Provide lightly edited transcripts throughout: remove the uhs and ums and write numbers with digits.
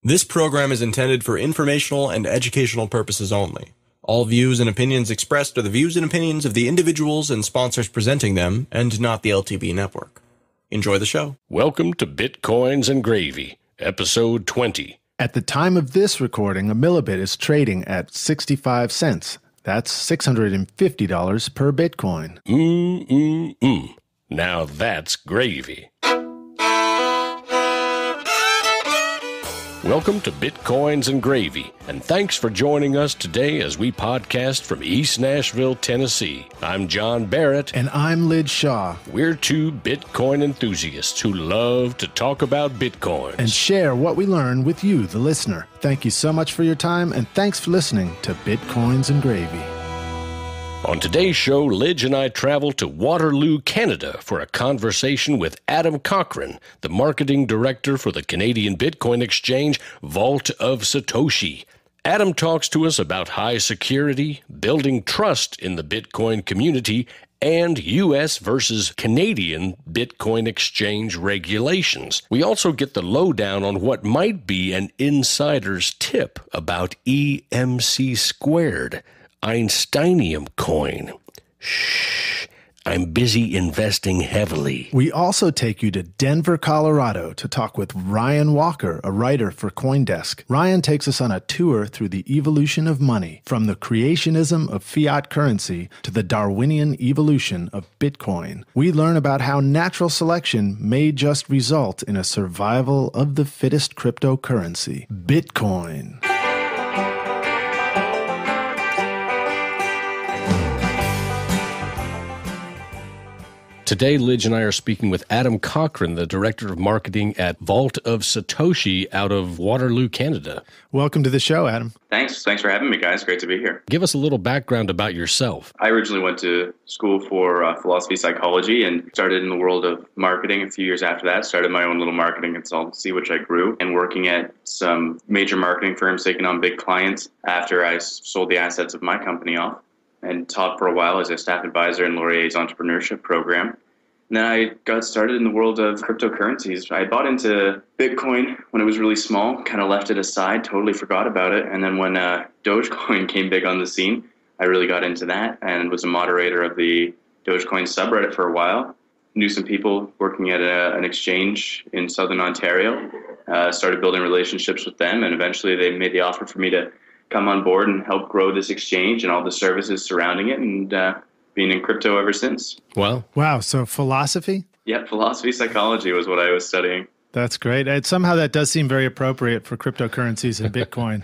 This program is intended for informational and educational purposes only. All views and opinions expressed are the views and opinions of the individuals and sponsors presenting them, and not the LTB network. Enjoy the show. Welcome to Bitcoins and Gravy, episode 20. At the time of this recording, a millibit is trading at 65 cents. That's $650 per Bitcoin. Now that's gravy. Welcome to Bitcoins and Gravy, and thanks for joining us today as we podcast from East Nashville, Tennessee. I'm John Barrett. And I'm Lid Shaw. We're two Bitcoin enthusiasts who love to talk about Bitcoins. And share what we learn with you, the listener. Thank you so much for your time, and thanks for listening to Bitcoins and Gravy. On today's show, Lidge and I travel to Waterloo, Canada for a conversation with Adam Cochran, the marketing director for the Canadian Bitcoin exchange Vault of Satoshi. Adam talks to us about high security, building trust in the Bitcoin community, and U.S. versus Canadian Bitcoin exchange regulations. We also get the lowdown on what might be an insider's tip about EMC squared. Einsteinium coin. Shh, I'm busy investing heavily. We also take you to Denver, Colorado to talk with Ryan Walker, a writer for CoinDesk. Ryan takes us on a tour through the evolution of money, from the creationism of fiat currency to the Darwinian evolution of Bitcoin. We learn about how natural selection may just result in a survival of the fittest cryptocurrency, Bitcoin. Today, Lidge and I are speaking with Adam Cochran, the Director of Marketing at Vault of Satoshi out of Waterloo, Canada. Welcome to the show, Adam. Thanks for having me, guys. Great to be here. Give us a little background about yourself. I originally went to school for philosophy psychology and started in the world of marketing a few years after that. Started my own little marketing consultancy, which I grew, and working at some major marketing firms, taking on big clients after I sold the assets of my company off, and taught for a while as a staff advisor in Laurier's entrepreneurship program. And then I got started in the world of cryptocurrencies. I bought into Bitcoin when it was really small, kind of left it aside, totally forgot about it. And then when Dogecoin came big on the scene, I really got into that and was a moderator of the Dogecoin subreddit for a while. Knew some people working at an exchange in Southern Ontario, started building relationships with them, and eventually they made the offer for me to come on board and help grow this exchange and all the services surrounding it, and been in crypto ever since. Wow. So philosophy? Yeah, philosophy psychology was what I was studying. That's great. Somehow that does seem very appropriate for cryptocurrencies and Bitcoin.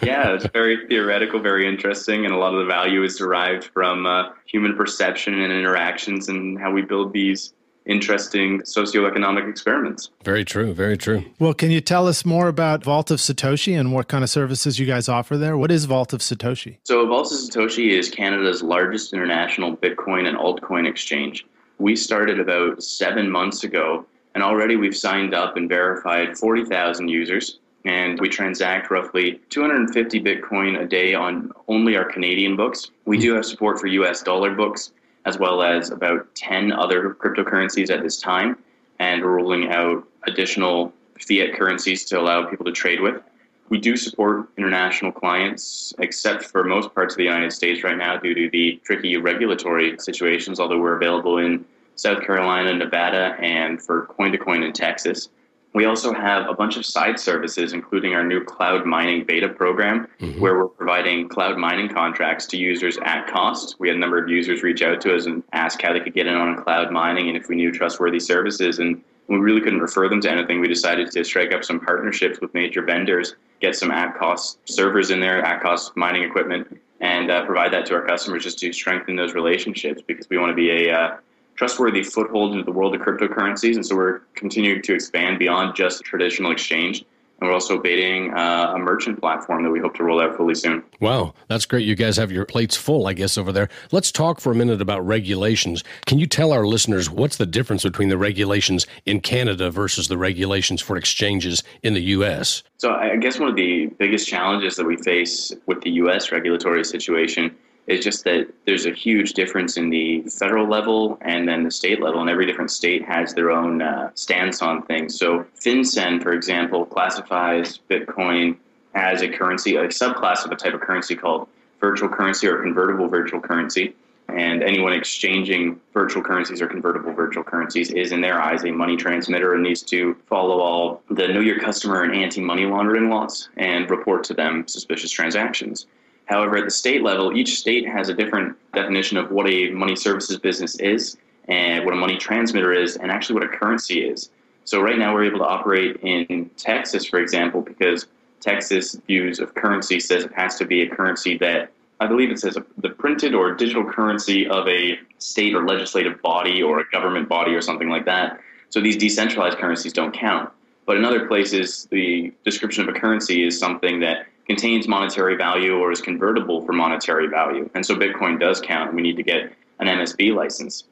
Yeah, it's very theoretical, very interesting, and a lot of the value is derived from human perception and interactions and how we build these interesting socioeconomic experiments. Very true, very true. Well, can you tell us more about Vault of Satoshi and what kind of services you guys offer there? What is Vault of Satoshi? So Vault of Satoshi is Canada's largest international Bitcoin and altcoin exchange. We started about 7 months ago, and already we've signed up and verified 40,000 users, and we transact roughly 250 Bitcoin a day on only our Canadian books. We do have support for US dollar books, as well as about 10 other cryptocurrencies at this time, and we're rolling out additional fiat currencies to allow people to trade with. We do support international clients, except for most parts of the United States right now due to the tricky regulatory situations, although we're available in South Carolina, Nevada, and for coin-to-coin in Texas. We also have a bunch of side services, including our new cloud mining beta program, where we're providing cloud mining contracts to users at cost. We had a number of users reach out to us and ask how they could get in on cloud mining and if we knew trustworthy services. And we really couldn't refer them to anything. We decided to strike up some partnerships with major vendors, get some at-cost servers in there, at-cost mining equipment, and provide that to our customers just to strengthen those relationships, because we want to be a trustworthy foothold into the world of cryptocurrencies. And so we're continuing to expand beyond just traditional exchange. And we're also betaing a merchant platform that we hope to roll out fully soon. Wow, that's great. You guys have your plates full, I guess, over there. Let's talk for a minute about regulations. Can you tell our listeners what's the difference between the regulations in Canada versus the regulations for exchanges in the U.S.? So I guess one of the biggest challenges that we face with the U.S. regulatory situation It's just that there's a huge difference in the federal level and then the state level, and every different state has their own stance on things. So FinCEN, for example, classifies Bitcoin as a currency, a subclass of a type of currency called virtual currency or convertible virtual currency. And anyone exchanging virtual currencies or convertible virtual currencies is, in their eyes, a money transmitter and needs to follow all the Know Your Customer and anti-money laundering laws and report to them suspicious transactions. However, at the state level, each state has a different definition of what a money services business is and what a money transmitter is and actually what a currency is. So right now we're able to operate in Texas, for example, because Texas views of currency says it has to be a currency that, I believe it says the printed or digital currency of a state or legislative body or a government body or something like that. So these decentralized currencies don't count. But in other places, the description of a currency is something that contains monetary value or is convertible for monetary value. And so Bitcoin does count. We need to get an MSB license.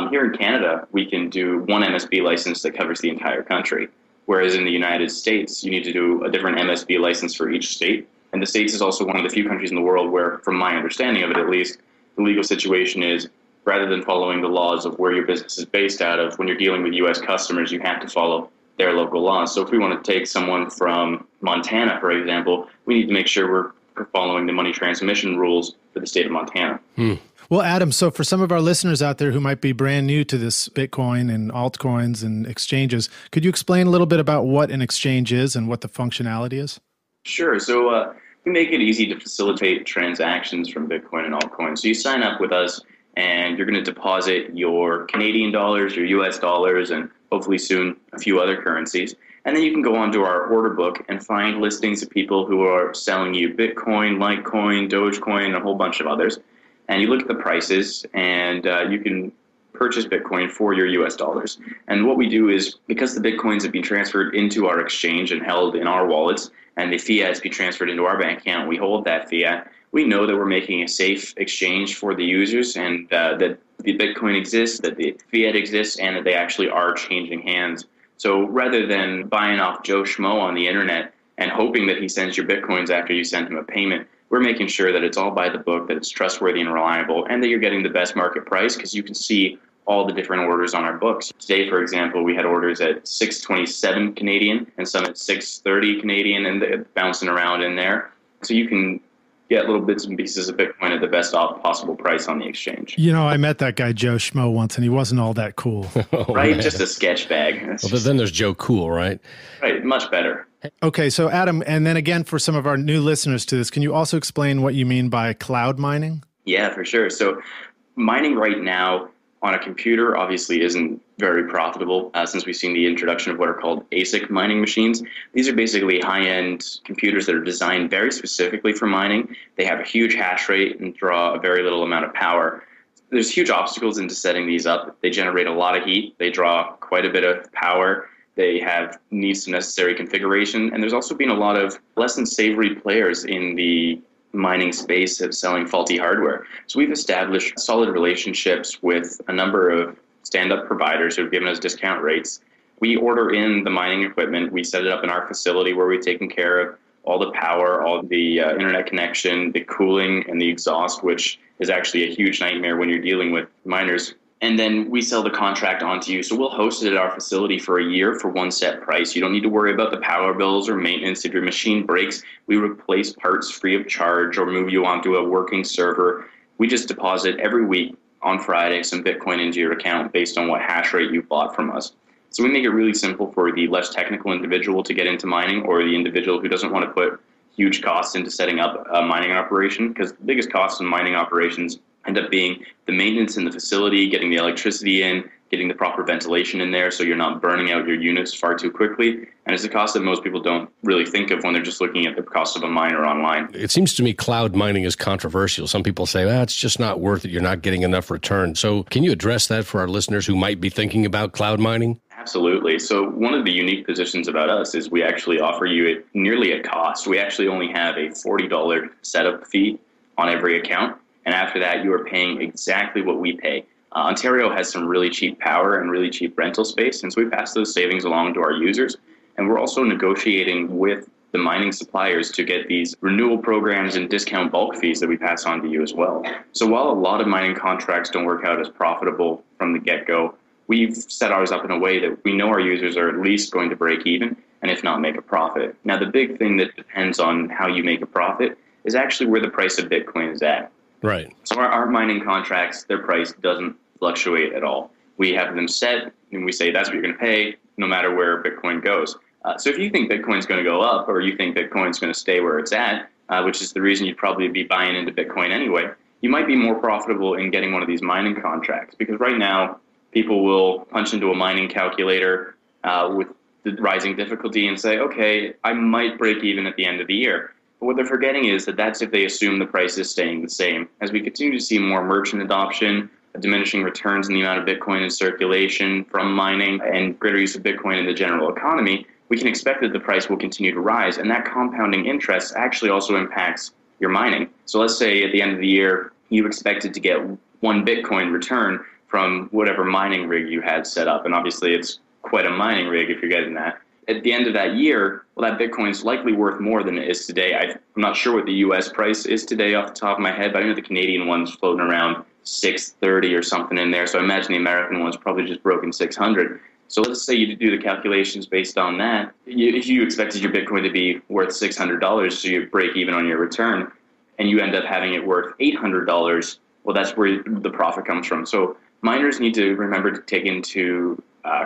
Here in Canada, we can do one MSB license that covers the entire country. Whereas in the United States, you need to do a different MSB license for each state. And the States is also one of the few countries in the world where, from my understanding of it at least, the legal situation is rather than following the laws of where your business is based out of, when you're dealing with U.S. customers, you have to follow their local laws. So if we want to take someone from Montana, for example, we need to make sure we're following the money transmission rules for the state of Montana. Well, Adam, so for some of our listeners out there who might be brand new to this Bitcoin and altcoins and exchanges, could you explain a little bit about what an exchange is and what the functionality is? Sure. So we make it easy to facilitate transactions from Bitcoin and altcoins. So you sign up with us and you're going to deposit your Canadian dollars, your US dollars, and hopefully soon a few other currencies. And then you can go onto our order book and find listings of people who are selling you Bitcoin, Litecoin, Dogecoin, and a whole bunch of others. And you look at the prices and you can purchase Bitcoin for your US dollars. And what we do is, because the Bitcoins have been transferred into our exchange and held in our wallets, and the fiat has been transferred into our bank account, we hold that fiat. We know that we're making a safe exchange for the users and that the Bitcoin exists, that the fiat exists, and that they actually are changing hands. So rather than buying off Joe Schmo on the internet and hoping that he sends your Bitcoins after you send him a payment, we're making sure that it's all by the book, that it's trustworthy and reliable, and that you're getting the best market price because you can see all the different orders on our books. Today, for example, we had orders at 627 Canadian and some at 630 Canadian, and they're bouncing around in there. So you can get little bits and pieces of Bitcoin at the best possible price on the exchange. You know, I met that guy Joe Schmo once, and he wasn't all that cool. Right? Man. Just a sketch bag. Well, then there's Joe Cool, right? Right, much better. Okay, so Adam, and then again, for some of our new listeners to this, can you also explain what you mean by cloud mining? Yeah, for sure. So mining right now on a computer obviously isn't very profitable since we've seen the introduction of what are called ASIC mining machines. These are basically high-end computers that are designed very specifically for mining. They have a huge hash rate and draw a very little amount of power. There's huge obstacles into setting these up. They generate a lot of heat. They draw quite a bit of power. They need some necessary configuration. And there's also been a lot of less than savory players in the mining space of selling faulty hardware. So we've established solid relationships with a number of stand-up providers who have given us discount rates. We order in the mining equipment. We set it up in our facility where we've taken care of all the power, all the internet connection, the cooling, and the exhaust, which is actually a huge nightmare when you're dealing with miners. And then we sell the contract onto you. So we'll host it at our facility for a year for one set price. You don't need to worry about the power bills or maintenance. If your machine breaks, we replace parts free of charge or move you onto a working server. We just deposit every week on Friday some Bitcoin into your account based on what hash rate you bought from us. So we make it really simple for the less technical individual to get into mining, or the individual who doesn't want to put huge costs into setting up a mining operation, because the biggest costs in mining operations end up being the maintenance in the facility, getting the electricity in, getting the proper ventilation in there so you're not burning out your units far too quickly. And it's a cost that most people don't really think of when they're just looking at the cost of a miner online. It seems to me cloud mining is controversial. Some people say, it's just not worth it. You're not getting enough return. So can you address that for our listeners who might be thinking about cloud mining? Absolutely. So one of the unique positions about us is we actually offer you it nearly at cost. We actually only have a $40 setup fee on every account. And after that, you are paying exactly what we pay. Ontario has some really cheap power and really cheap rental space, and so we pass those savings along to our users. And we're also negotiating with the mining suppliers to get these renewal programs and discount bulk fees that we pass on to you as well. So while a lot of mining contracts don't work out as profitable from the get-go, we've set ours up in a way that we know our users are at least going to break even, and if not, make a profit. Now, the big thing that depends on how you make a profit is actually where the price of Bitcoin is at. Right. So our mining contracts, their price doesn't fluctuate at all. We have them set, and we say that's what you're going to pay no matter where Bitcoin goes. So if you think Bitcoin's going to go up, or you think Bitcoin's going to stay where it's at, which is the reason you'd probably be buying into Bitcoin anyway, you might be more profitable in getting one of these mining contracts. Because right now, people will punch into a mining calculator with the rising difficulty and say, okay, I might break even at the end of the year. But what they're forgetting is that that's if they assume the price is staying the same. As we continue to see more merchant adoption, diminishing returns in the amount of Bitcoin in circulation from mining, and greater use of Bitcoin in the general economy, we can expect that the price will continue to rise. And that compounding interest actually also impacts your mining. So let's say at the end of the year, you expected to get 1 Bitcoin return from whatever mining rig you had set up. And obviously it's quite a mining rig if you're getting that. At the end of that year, well, that Bitcoin is likely worth more than it is today. I'm not sure what the US price is today off the top of my head, but I know the Canadian one's floating around 630 or something in there. So I imagine the American one's probably just broken 600. So let's say you do the calculations based on that. If you expected your Bitcoin to be worth $600, so you break even on your return, and you end up having it worth $800, well, that's where the profit comes from. So miners need to remember to take into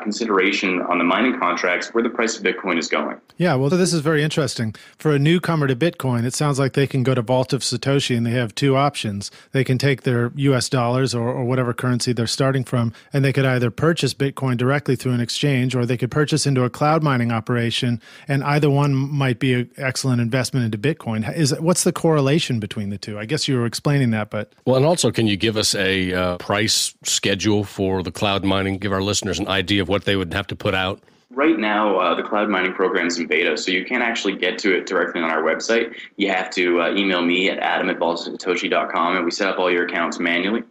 consideration on the mining contracts where the price of Bitcoin is going. Yeah, well, this is very interesting. For a newcomer to Bitcoin, it sounds like they can go to Vault of Satoshi and they have 2 options. They can take their US dollars or whatever currency they're starting from, and they could either purchase Bitcoin directly through an exchange, or they could purchase into a cloud mining operation, and either one might be an excellent investment into Bitcoin. What's the correlation between the two? I guess you were explaining that, but... Well, and also, can you give us a price schedule for the cloud mining? Give our listeners an idea of what they would have to put out? Right now, the cloud mining program is in beta, so you can't actually get to it directly on our website. You have to email me at adam@vaultofsatoshi.com, and we set up all your accounts manually.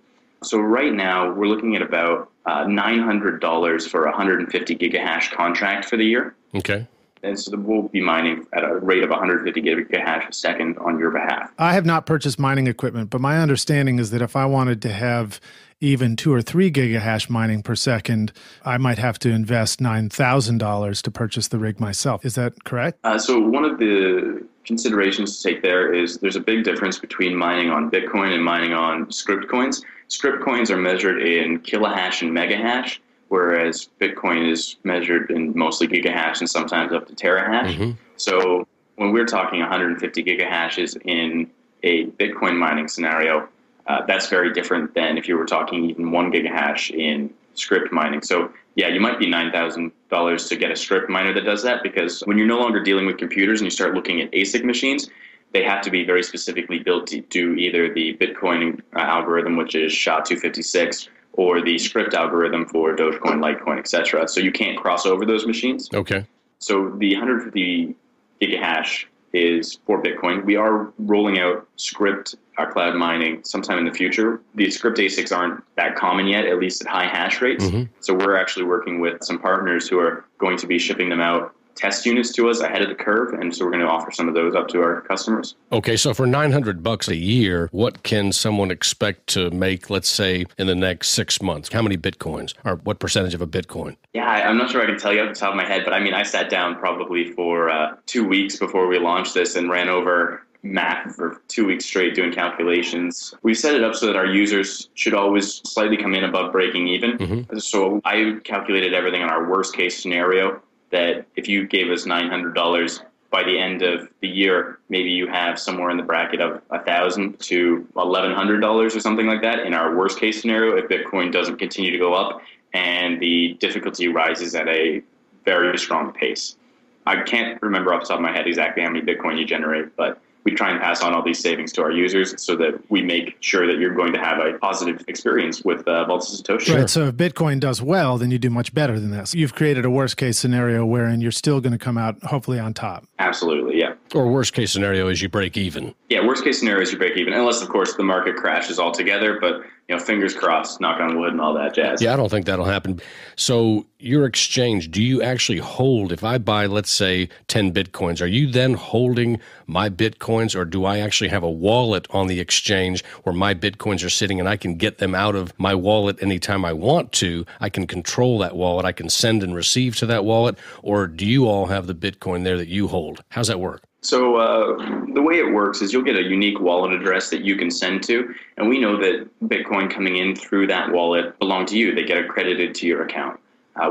So right now, we're looking at about $900 for a 150 gigahash contract for the year. Okay. And so we'll be mining at a rate of 150 gigahash a second on your behalf. I have not purchased mining equipment, but my understanding is that if I wanted to have even 2 or 3 gigahash mining per second, I might have to invest $9,000 to purchase the rig myself. Is that correct? So one of the considerations to take there is there's a big difference between mining on Bitcoin and mining on script coins. Script coins are measured in kilohash and megahash, whereas Bitcoin is measured in mostly gigahash and sometimes up to terahash. Mm-hmm. So when we're talking 150 gigahashes in a Bitcoin mining scenario, that's very different than if you were talking even 1 gigahash in script mining. So yeah, you might be $9,000 to get a script miner that does that, because when you're no longer dealing with computers and you start looking at ASIC machines, they have to be very specifically built to do either the Bitcoin algorithm, which is SHA-256, or the script algorithm for Dogecoin, Litecoin, etc. So you can't cross over those machines. Okay. So the 150 gigahash is for Bitcoin. We are rolling out script cloud mining sometime in the future. The script ASICs aren't that common yet, at least at high hash rates. Mm-hmm. So we're actually working with some partners who are going to be shipping them out test units to us ahead of the curve, and so we're going to offer some of those up to our customers. Okay, so for $900 a year, what can someone expect to make, let's say, in the next 6 months? How many Bitcoins, or what percentage of a Bitcoin? Yeah, I'm not sure I can tell you off the top of my head, but I mean, I sat down probably for 2 weeks before we launched this and ran over math for 2 weeks straight doing calculations. We set it up so that our users should always slightly come in above breaking even. Mm-hmm. So I calculated everything on our worst case scenario, that if you gave us $900 by the end of the year, maybe you have somewhere in the bracket of $1,000 to $1,100 or something like that in our worst case scenario if Bitcoin doesn't continue to go up and the difficulty rises at a very strong pace. I can't remember off the top of my head exactly how many Bitcoin you generate, but we try and pass on all these savings to our users so that we make sure that you're going to have a positive experience with Vault of Satoshi. Right. So if Bitcoin does well, then you do much better than this. You've created a worst case scenario wherein you're still going to come out hopefully on top. Absolutely, yeah. Or worst case scenario is you break even. Yeah, worst case scenario is you break even, unless, of course, the market crashes altogether. But fingers crossed, knock on wood and all that jazz. Yeah, I don't think that'll happen. So your exchange, do you actually hold, if I buy, let's say, 10 Bitcoins, are you then holding my Bitcoins, or do I actually have a wallet on the exchange where my Bitcoins are sitting and I can get them out of my wallet anytime I want to? I can control that wallet. I can send and receive to that wallet, or do you all have the Bitcoin there that you hold? How's that work? So the way it works is you'll get a unique wallet address that you can send to, and we know that Bitcoin coming in through that wallet belong to you. They get accredited to your account.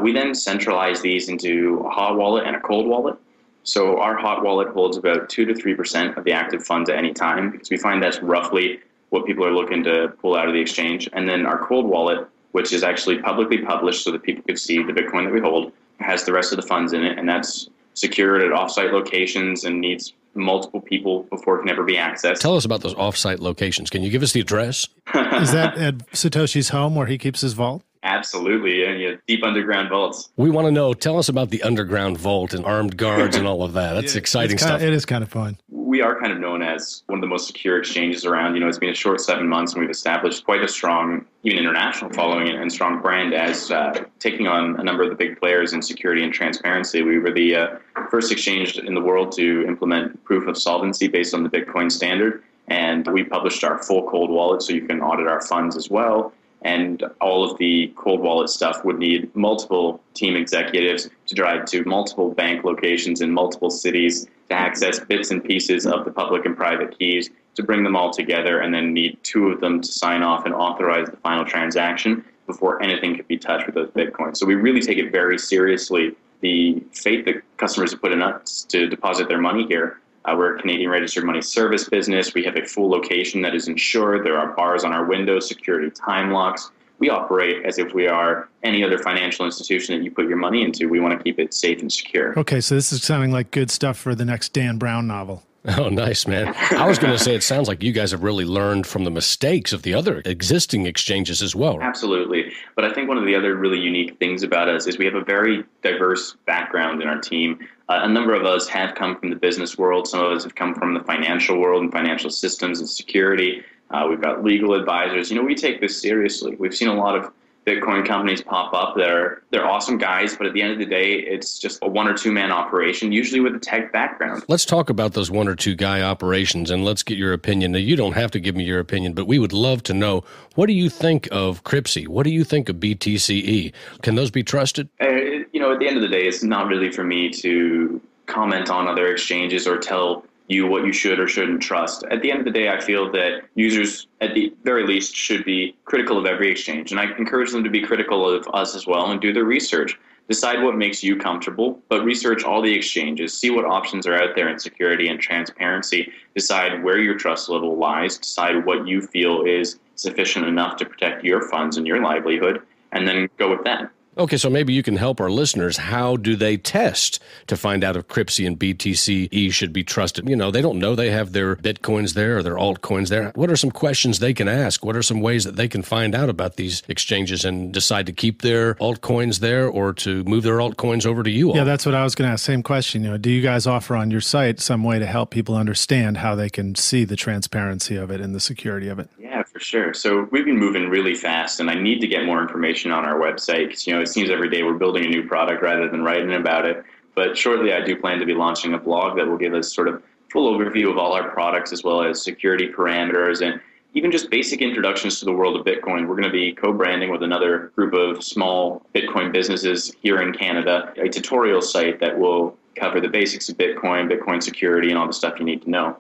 We then centralize these into a hot wallet and a cold wallet. So our hot wallet holds about 2 to 3% of the active funds at any time, because we find that's roughly what people are looking to pull out of the exchange. And then our cold wallet, which is actually publicly published so that people can see the Bitcoin that we hold, has the rest of the funds in it, and that's secured at offsite locations and needs multiple people before it can ever be accessed. Tell us about those offsite locations. Can you give us the address? Is that at Satoshi's home where he keeps his vault? Absolutely, and deep underground vaults. We want to know. Tell us about the underground vault and armed guards and all of that. That's exciting stuff. It is kind of fun. We are kind of known as one of the most secure exchanges around. It's been a short 7 months, and we've established quite a strong, even international following and strong brand as taking on a number of the big players in security and transparency. We were the first exchange in the world to implement proof of solvency based on the Bitcoin standard, and we published our full cold wallet so you can audit our funds as well. And all of the cold wallet stuff would need multiple team executives to drive to multiple bank locations in multiple cities to access bits and pieces of the public and private keys, to bring them all together, and then need 2 of them to sign off and authorize the final transaction before anything could be touched with those Bitcoins. So we really take it very seriously, the faith that customers have put in us to deposit their money here. We're a Canadian registered money service business. We have a full location that is insured. There are bars on our windows, security time locks. We operate as if we are any other financial institution that you put your money into. We want to keep it safe and secure. Okay, so this is sounding like good stuff for the next Dan Brown novel. Oh, nice, man. I was going to say, it sounds like you guys have really learned from the mistakes of the other existing exchanges as well. Absolutely. But I think one of the other really unique things about us is we have a very diverse background in our team. A number of us have come from the business world. Some of us have come from the financial world and financial systems and security. We've got legal advisors. We take this seriously. We've seen a lot of Bitcoin companies pop up. They're awesome guys, but at the end of the day, it's just a 1 or 2 man operation, usually with a tech background. Let's talk about those 1 or 2 guy operations, and let's get your opinion. Now, you don't have to give me your opinion, but we would love to know, what do you think of Cripsy? What do you think of BTCE? Can those be trusted? At the end of the day, it's not really for me to comment on other exchanges or tell you what you should or shouldn't trust. At the end of the day, I feel that users, at the very least, should be critical of every exchange. And I encourage them to be critical of us as well and do their research. Decide what makes you comfortable, but research all the exchanges. See what options are out there in security and transparency. Decide where your trust level lies. Decide what you feel is sufficient enough to protect your funds and your livelihood, and then go with that. Okay, so maybe you can help our listeners. How do they test to find out if Cripsy and BTCE should be trusted? They don't know they have their Bitcoins there or their altcoins there. What are some questions they can ask? What are some ways that they can find out about these exchanges and decide to keep their altcoins there or to move their altcoins over to you all? Yeah, that's what I was going to ask. Same question. Do you guys offer on your site some way to help people understand how they can see the transparency of it and the security of it? Yeah, for sure. So we've been moving really fast, and I need to get more information on our website because, it seems every day we're building a new product rather than writing about it. But shortly, I do plan to be launching a blog that will give us sort of full overview of all our products, as well as security parameters and even just basic introductions to the world of Bitcoin. We're going to be co-branding with another group of small Bitcoin businesses here in Canada, a tutorial site that will cover the basics of Bitcoin, Bitcoin security, and all the stuff you need to know.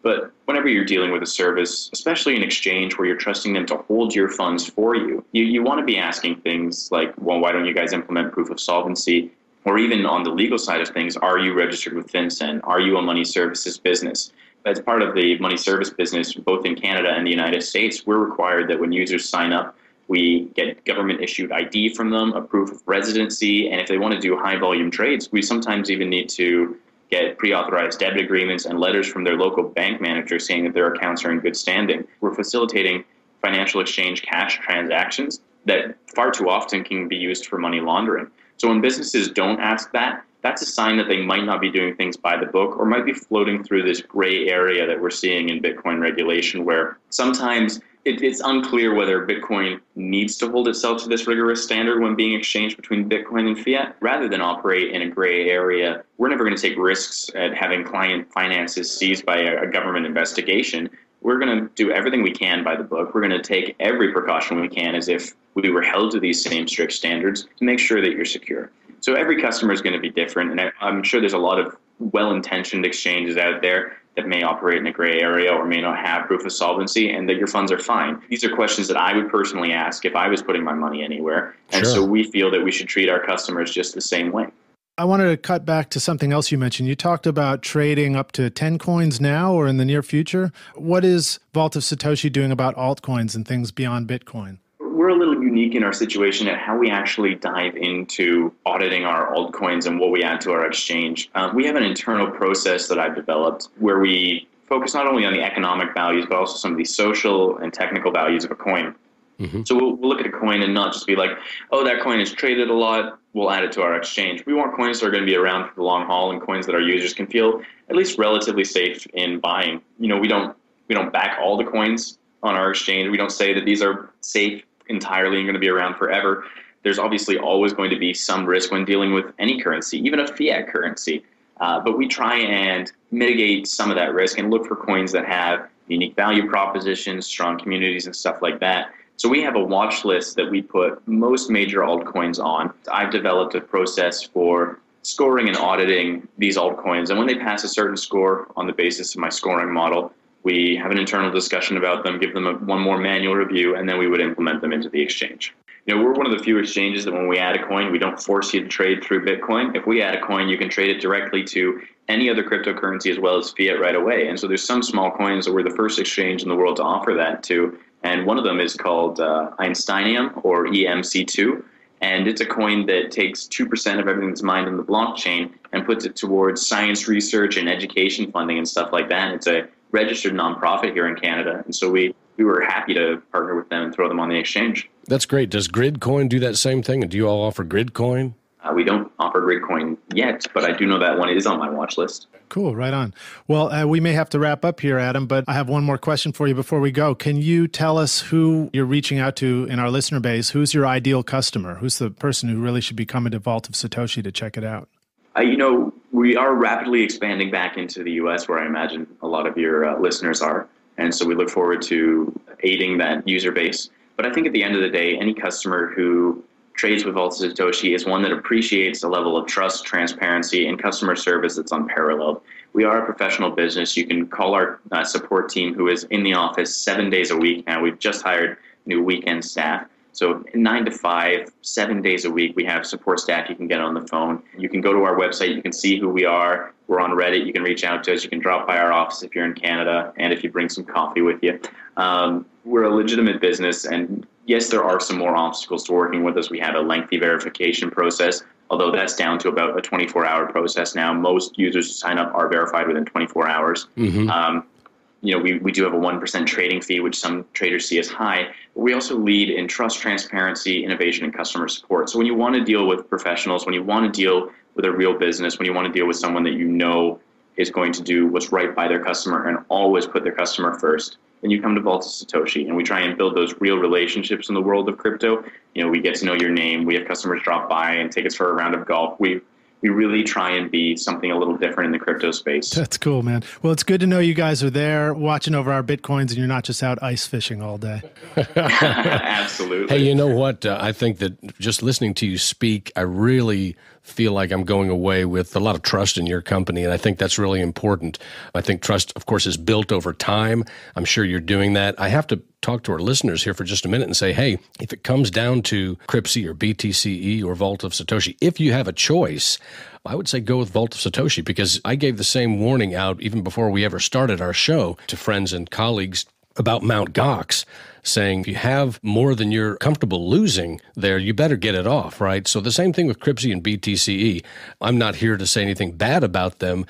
But whenever you're dealing with a service, especially an exchange where you're trusting them to hold your funds for you, you want to be asking things like, well, why don't you guys implement proof of solvency? Or even on the legal side of things, are you registered with FinCEN? Are you a money services business? As part of the money service business, both in Canada and the United States, we're required that when users sign up, we get government-issued ID from them, a proof of residency, and if they want to do high-volume trades, we sometimes even need to get pre-authorized debit agreements and letters from their local bank manager saying that their accounts are in good standing. We're facilitating financial exchange cash transactions that far too often can be used for money laundering. So when businesses don't ask that, that's a sign that they might not be doing things by the book or might be floating through this gray area that we're seeing in Bitcoin regulation, where sometimes It's unclear whether Bitcoin needs to hold itself to this rigorous standard when being exchanged between Bitcoin and fiat. Rather than operate in a gray area, we're never going to take risks at having client finances seized by a government investigation. We're going to do everything we can by the book. We're going to take every precaution we can as if we were held to these same strict standards to make sure that you're secure. So every customer is going to be different, and I'm sure there's a lot of well-intentioned exchanges out there that may operate in a gray area or may not have proof of solvency, and that your funds are fine. These are questions that I would personally ask if I was putting my money anywhere. And Sure. so we feel that we should treat our customers just the same way. I wanted to cut back to something else you mentioned. You talked about trading up to 10 coins now or in the near future. What is Vault of Satoshi doing about altcoins and things beyond Bitcoin? We're a little unique in our situation at how we actually dive into auditing our altcoins and what we add to our exchange. We have an internal process that I've developed where we focus not only on the economic values, but also some of the social and technical values of a coin. Mhm. So we'll look at a coin and not just be like, oh, that coin is traded a lot, we'll add it to our exchange. We want coins that are going to be around for the long haul and coins that our users can feel at least relatively safe in buying. You know, we don't back all the coins on our exchange. We don't say that these are safe entirely and going to be around forever. There's obviously always going to be some risk when dealing with any currency, even a fiat currency. But we try and mitigate some of that risk and look for coins that have unique value propositions, strong communities, and stuff like that. So we have a watch list that we put most major altcoins on. I've developed a process for scoring and auditing these altcoins. And when they pass a certain score on the basis of my scoring model, we have an internal discussion about them, give them one more manual review, and then we would implement them into the exchange. You know, we're one of the few exchanges that when we add a coin, we don't force you to trade through Bitcoin. If we add a coin, you can trade it directly to any other cryptocurrency as well as fiat right away. And so there's some small coins that we're the first exchange in the world to offer that to. And one of them is called Einsteinium, or EMC2. And it's a coin that takes 2% of everything that's mined on the blockchain and puts it towards science research and education funding and stuff like that. And it's a registered nonprofit here in Canada. And so we were happy to partner with them and throw them on the exchange. That's great. Does Gridcoin do that same thing? And do you all offer Gridcoin? We don't offer Gridcoin yet, but I do know that one is on my watch list. Cool, right on. Well, we may have to wrap up here, Adam, but I have one more question for you before we go. Can you tell us who you're reaching out to in our listener base? Who's your ideal customer? Who's the person who really should be coming to Vault of Satoshi to check it out? We are rapidly expanding back into the U.S., where I imagine a lot of your listeners are. And so we look forward to aiding that user base. But I think at the end of the day, any customer who trades with Vault of Satoshi is one that appreciates a level of trust, transparency, and customer service that's unparalleled. We are a professional business. You can call our support team, who is in the office 7 days a week now. We've just hired new weekend staff. So 9 to 5, 7 days a week, we have support staff you can get on the phone. You can go to our website. You can see who we are. We're on Reddit. You can reach out to us. You can drop by our office if you're in Canada, and if you bring some coffee with you. We're a legitimate business, and yes, there are some more obstacles to working with us. We have a lengthy verification process, although that's down to about a 24-hour process now. Most users who sign up are verified within 24 hours. Mm-hmm. We do have a 1% trading fee, which some traders see as high. But we also lead in trust, transparency, innovation, and customer support. So when you want to deal with professionals, when you want to deal with a real business, when you want to deal with someone that you know is going to do what's right by their customer and always put their customer first, then you come to Vault of Satoshi, and we try and build those real relationships in the world of crypto. We get to know your name. We have customers drop by and take us for a round of golf. We really try and be something a little different in the crypto space. That's cool, man. Well, it's good to know you guys are there watching over our Bitcoins and you're not just out ice fishing all day. Absolutely. Hey, you know what? I think that just listening to you speak, I really feel like I'm going away with a lot of trust in your company, and I think that's really important. I think trust, of course, is built over time. I'm sure you're doing that. I have to talk to our listeners here for just a minute and say, hey, if it comes down to Cryptsy or BTCE or Vault of Satoshi, if you have a choice, I would say go with Vault of Satoshi, because I gave the same warning out even before we ever started our show to friends and colleagues about Mt. Gox, saying if you have more than you're comfortable losing there, you better get it off, right? So the same thing with Cryptsy and BTCE. I'm not here to say anything bad about them.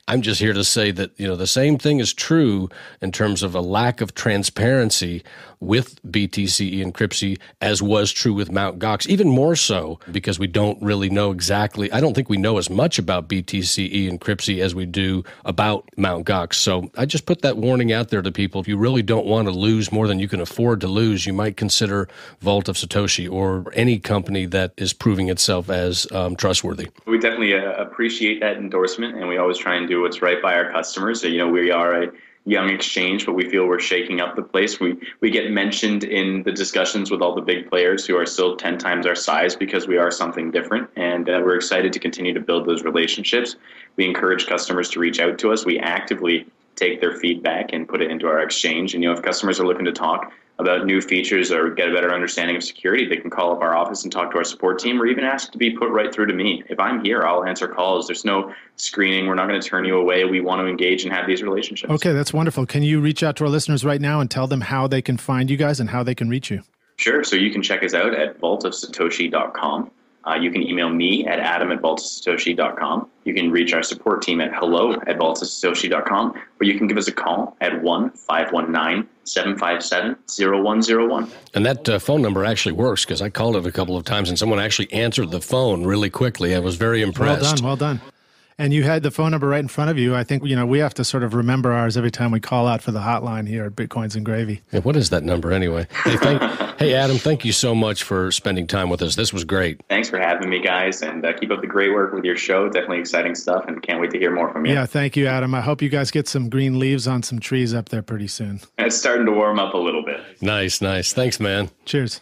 I'm just here to say that, the same thing is true in terms of a lack of transparency with BTCE and Cryptsy as was true with Mt. Gox, even more so because we don't really know exactly. I don't think we know as much about BTCE and Cryptsy as we do about Mt. Gox. So I just put that warning out there to people. If you really don't want to lose more than you can afford to lose, you might consider Vault of Satoshi or any company that is proving itself as trustworthy. We definitely appreciate that endorsement, and we always try and do what's right by our customers. So, we are a young exchange, but we feel we're shaking up the place. We get mentioned in the discussions with all the big players who are still 10 times our size because we are something different, and we're excited to continue to build those relationships. We encourage customers to reach out to us. We actively take their feedback and put it into our exchange. And if customers are looking to talk about new features or get a better understanding of security, they can call up our office and talk to our support team, or even ask to be put right through to me. If I'm here, I'll answer calls. There's no screening. We're not going to turn you away. We want to engage and have these relationships. Okay, that's wonderful. Can you reach out to our listeners right now and tell them how they can find you guys and how they can reach you? Sure. So you can check us out at vaultofsatoshi.com. You can email me at adam@vaultofsatoshi.com. You can reach our support team at hello@vaultofsatoshi.com, or you can give us a call at 1-519-757-0101. And that phone number actually works, because I called it a couple of times and someone actually answered the phone really quickly. I was very impressed. Well done. And you had the phone number right in front of you. I think, we have to sort of remember ours every time we call out for the hotline here at Bitcoins and Gravy. Yeah, what is that number anyway? Hey, Adam, thank you so much for spending time with us. This was great. Thanks for having me, guys, and keep up the great work with your show. Definitely exciting stuff, and can't wait to hear more from you. Yeah, thank you, Adam. I hope you guys get some green leaves on some trees up there pretty soon. It's starting to warm up a little bit. Nice. Thanks, man. Cheers.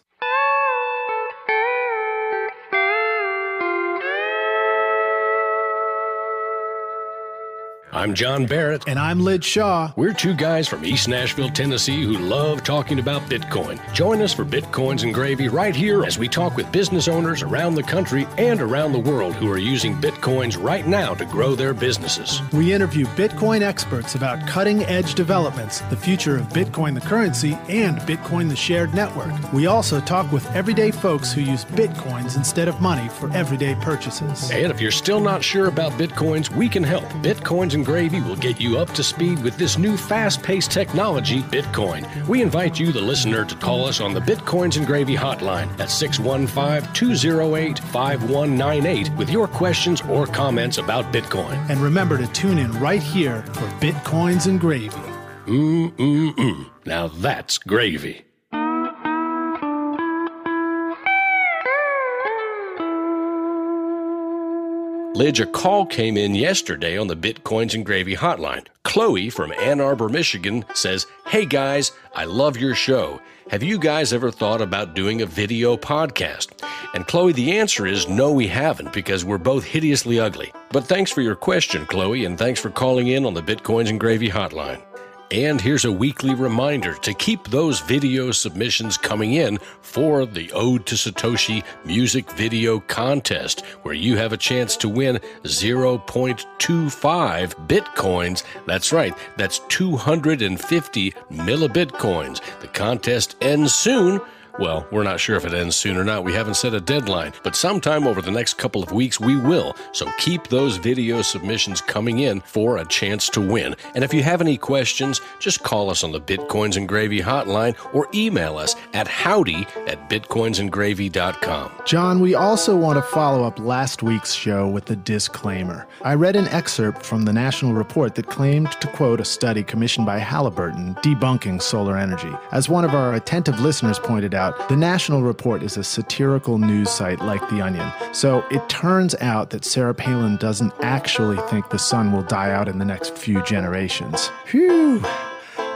I'm John Barrett. And I'm Lid Shaw. We're two guys from East Nashville, Tennessee who love talking about Bitcoin. Join us for Bitcoins and Gravy right here as we talk with business owners around the country and around the world who are using Bitcoins right now to grow their businesses. We interview Bitcoin experts about cutting-edge developments, the future of Bitcoin the currency, and Bitcoin the shared network. We also talk with everyday folks who use Bitcoins instead of money for everyday purchases. And if you're still not sure about Bitcoins, we can help. Bitcoins and Gravy will get you up to speed with this new fast-paced technology, Bitcoin. We invite you, the listener, to call us on the Bitcoins and Gravy hotline at 615-208-5198 with your questions or comments about Bitcoin. And remember to tune in right here for Bitcoins and Gravy. Now that's gravy. Lidge, a call came in yesterday on the Bitcoins and Gravy hotline. Chloe from Ann Arbor, Michigan says, "Hey guys, I love your show. Have you guys ever thought about doing a video podcast?" And Chloe, the answer is no, we haven't, because we're both hideously ugly. But thanks for your question, Chloe, and thanks for calling in on the Bitcoins and Gravy hotline. And here's a weekly reminder to keep those video submissions coming in for the Ode to Satoshi music video contest, where you have a chance to win 0.25 Bitcoins. That's right, that's 250 millibitcoins. The contest ends soon. Well, we're not sure if it ends soon or not. We haven't set a deadline, but sometime over the next couple of weeks, we will. So keep those video submissions coming in for a chance to win. And if you have any questions, just call us on the Bitcoins and Gravy hotline or email us at howdy@bitcoinsandgravy.com. John, we also want to follow up last week's show with a disclaimer. I read an excerpt from the National Report that claimed to quote a study commissioned by Halliburton debunking solar energy. As one of our attentive listeners pointed out, the National Report is a satirical news site like The Onion. So it turns out that Sarah Palin doesn't actually think the sun will die out in the next few generations. Phew,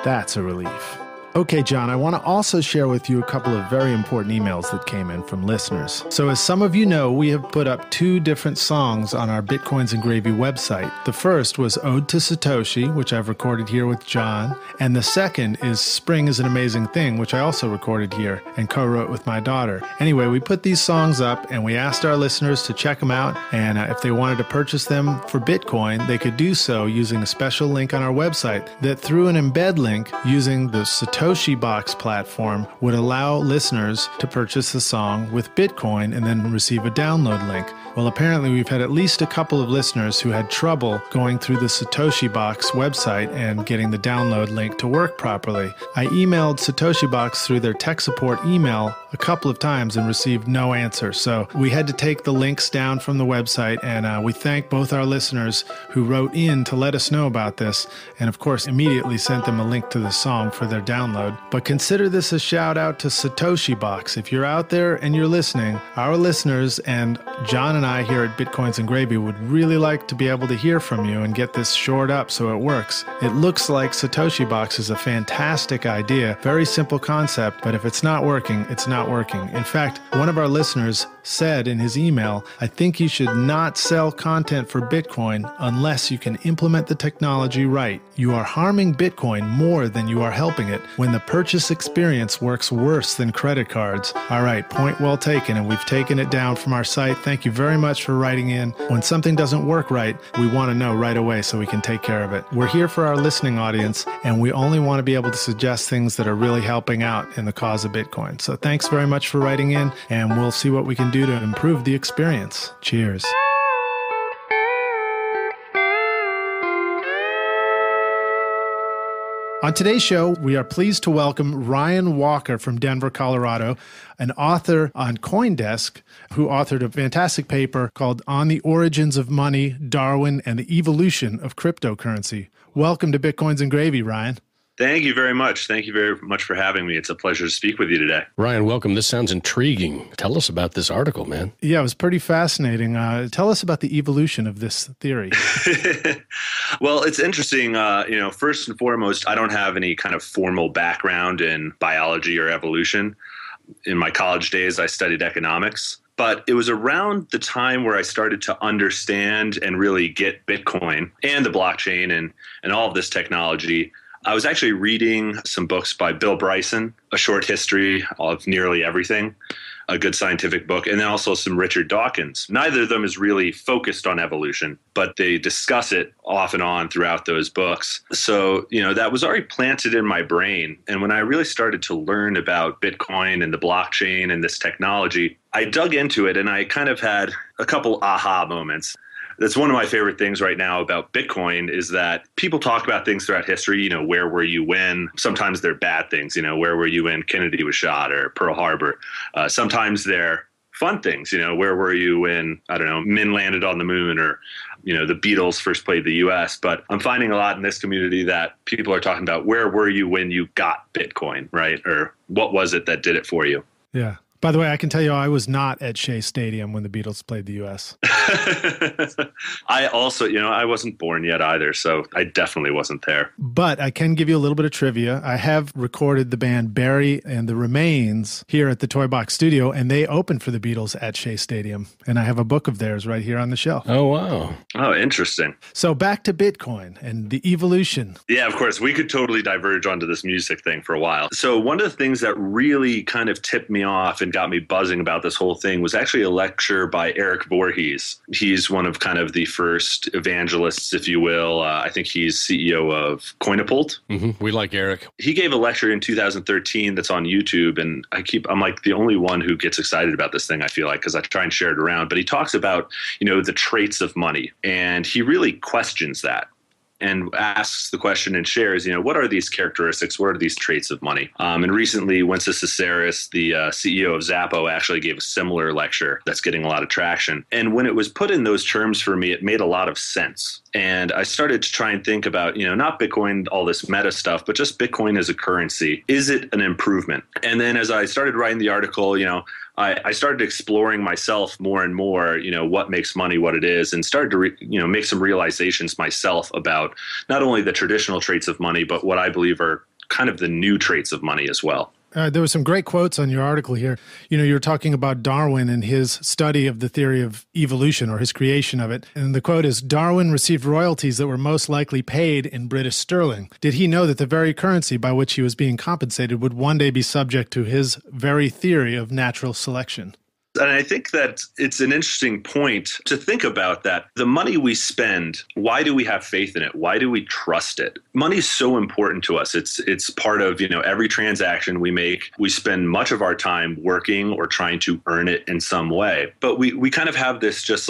that's a relief. Okay, John, I want to also share with you a couple of very important emails that came in from listeners. So as some of you know, we have put up 2 different songs on our Bitcoins and Gravy website. The first was Ode to Satoshi, which I've recorded here with John. And the second is Spring is an Amazing Thing, which I also recorded here and co-wrote with my daughter. Anyway, we put these songs up and we asked our listeners to check them out. And if they wanted to purchase them for Bitcoin, they could do so using a special link on our website that through an embed link using the Satoshi Box platform would allow listeners to purchase the song with Bitcoin and then receive a download link. Well, apparently we've had at least a couple of listeners who had trouble going through the Satoshi Box website and getting the download link to work properly. I emailed Satoshi Box through their tech support email a couple of times and received no answer. So we had to take the links down from the website, and we thank both our listeners who wrote in to let us know about this, and of course immediately sent them a link to the song for their download. But consider this a shout out to Satoshi Box. If you're out there and you're listening, our listeners and John and I here at Bitcoins and Gravy would really like to be able to hear from you and get this shored up so it works. It looks like Satoshi Box is a fantastic idea, very simple concept, but if it's not working, it's not working. In fact, one of our listeners said in his email, I think you should not sell content for Bitcoin unless you can implement the technology right. You are harming Bitcoin more than you are helping it when the purchase experience works worse than credit cards. All right, point well taken, and we've taken it down from our site. Thank you very much for writing in. When something doesn't work right, we want to know right away so we can take care of it. We're here for our listening audience, and we only want to be able to suggest things that are really helping out in the cause of Bitcoin. So thanks very much for writing in, and we'll see what we can do to improve the experience. Cheers. On today's show, we are pleased to welcome Ryan Walker from Denver, Colorado, an author on CoinDesk who authored a fantastic paper called On the Origins of Money, Darwin, and the Evolution of Cryptocurrency. Welcome to Bitcoins and Gravy, Ryan. Thank you very much. Thank you very much for having me. It's a pleasure to speak with you today. Ryan, welcome. This sounds intriguing. Tell us about this article, man. Yeah, it was pretty fascinating. Tell us about the evolution of this theory. Well, it's interesting. First and foremost, I don't have any kind of formal background in biology or evolution. In my college days, I studied economics. But it was around the time where I started to understand and really get Bitcoin and the blockchain and all of this technology. I was actually reading some books by Bill Bryson, A Short History of Nearly Everything, a good scientific book, and then also some Richard Dawkins. Neither of them is really focused on evolution, but they discuss it off and on throughout those books. So, that was already planted in my brain. And when I really started to learn about Bitcoin and the blockchain and this technology, I dug into it and I kind of had a couple aha moments. That's one of my favorite things right now about Bitcoin is that people talk about things throughout history, where were you when? Sometimes they're bad things, where were you when Kennedy was shot or Pearl Harbor? Sometimes they're fun things, where were you when, I don't know, men landed on the moon or, the Beatles first played the US. But I'm finding a lot in this community that people are talking about where were you when you got Bitcoin, right? Or what was it that did it for you? Yeah. By the way, I can tell you I was not at Shea Stadium when the Beatles played the U.S. I also, I wasn't born yet either, so I definitely wasn't there. But I can give you a little bit of trivia. I have recorded the band Barry and the Remains here at the Toy Box Studio, and they opened for the Beatles at Shea Stadium. And I have a book of theirs right here on the shelf. Oh, wow. Oh, interesting. So back to Bitcoin and the evolution. Yeah, of course. We could totally diverge onto this music thing for a while. So one of the things that really kind of tipped me off and got me buzzing about this whole thing was actually a lecture by Eric Voorhees. He's one of kind of the first evangelists, if you will. I think he's CEO of Coinapult. Mm-hmm. We like Eric. He gave a lecture in 2013 that's on YouTube, and I'm like the only one who gets excited about this thing, I feel like, because I try and share it around. But he talks about, the traits of money, and he really questions that and asks the question and shares, what are these characteristics? What are these traits of money? And recently, Wences Caceres, the CEO of Zappo, actually gave a similar lecture that's getting a lot of traction. And when it was put in those terms for me, it made a lot of sense. And I started to try and think about, not Bitcoin, all this meta stuff, but just Bitcoin as a currency. Is it an improvement? And then as I started writing the article, I started exploring myself more and more, what makes money what it is, and started to, make some realizations myself about not only the traditional traits of money, but what I believe are kind of the new traits of money as well. There were some great quotes on your article here. You're talking about Darwin and his study of the theory of evolution or his creation of it. And the quote is, Darwin received royalties that were most likely paid in British sterling. Did he know that the very currency by which he was being compensated would one day be subject to his very theory of natural selection? And I think that it's an interesting point to think about that. The money we spend, why do we have faith in it? Why do we trust it? Money is so important to us. It's part of, every transaction we make. We spend much of our time working or trying to earn it in some way. But we kind of have this just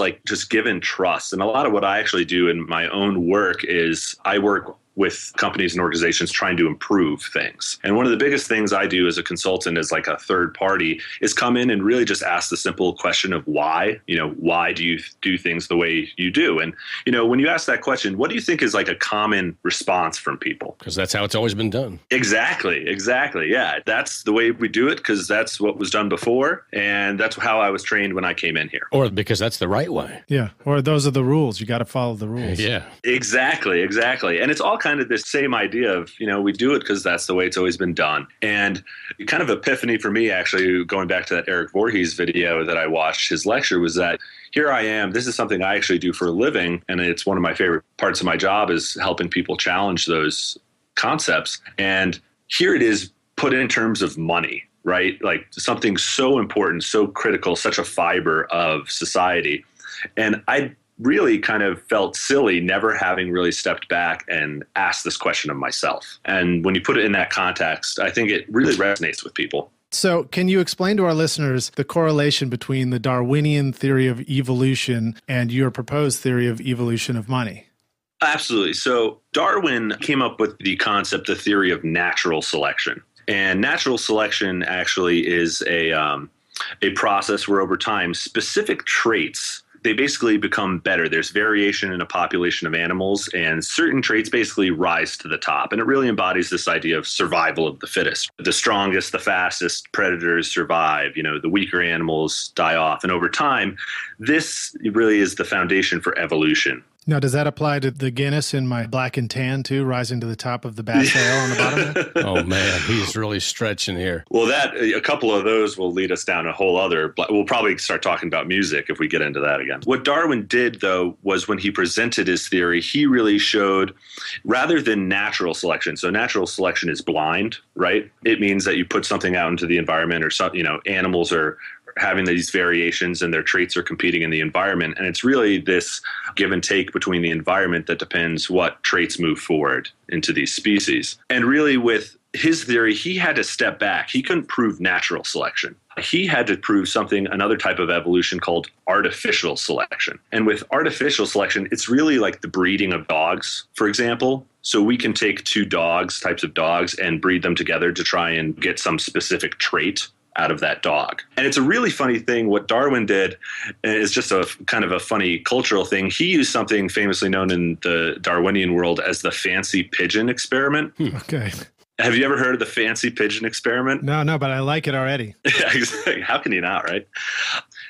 given trust. And a lot of what I actually do in my own work is I work with companies and organizations trying to improve things. And one of the biggest things I do as a consultant, as like a third party, is come in and really just ask the simple question of why. Why do you do things the way you do? And, when you ask that question, what do you think is like a common response from people? Because that's how it's always been done. Exactly. Yeah, that's the way we do it because that's what was done before. And that's how I was trained when I came in here. Or because that's the right way. Yeah. Or those are the rules. You got to follow the rules. Yeah. Exactly. And it's all kind of this same idea of, we do it because that's the way it's always been done. And kind of epiphany for me, actually, going back to that Eric Voorhees video that I watched, his lecture, was that here I am. This is something I actually do for a living. And it's one of my favorite parts of my job is helping people challenge those concepts. And here it is put in terms of money, right? Like something so important, so critical, such a fiber of society. And I really kind of felt silly never having really stepped back and asked this question of myself. And when you put it in that context, I think it really resonates with people. So can you explain to our listeners the correlation between the Darwinian theory of evolution and your proposed theory of evolution of money? Absolutely. So Darwin came up with the concept, the theory of natural selection. And natural selection actually is a process where over time, specific traits, they basically become better. There's variation in a population of animals, and certain traits basically rise to the top. And it really embodies this idea of survival of the fittest. The strongest, the fastest predators survive. The weaker animals die off. And over time, this really is the foundation for evolution. Now, does that apply to the Guinness in my black and tan too, rising to the top of the bass ale on the bottom? Oh, man, he's really stretching here. Well, a couple of those will lead us down a whole other, we'll probably start talking about music if we get into that again. What Darwin did, though, was when he presented his theory, he really showed, rather than natural selection, so natural selection is blind, right? It means that you put something out into the environment or, animals are having these variations and their traits are competing in the environment. And it's really this give and take between the environment that depends what traits move forward into these species. And really with his theory, he had to step back. He couldn't prove natural selection. He had to prove another type of evolution called artificial selection. And with artificial selection, it's really like the breeding of dogs, for example. So we can take two types of dogs, and breed them together to try and get some specific trait out of that dog. And it's a really funny thing. What Darwin did is just a kind of a funny cultural thing. He used something famously known in the Darwinian world as the fancy pigeon experiment. Okay. Have you ever heard of the fancy pigeon experiment? No, but I like it already. How can you not, right?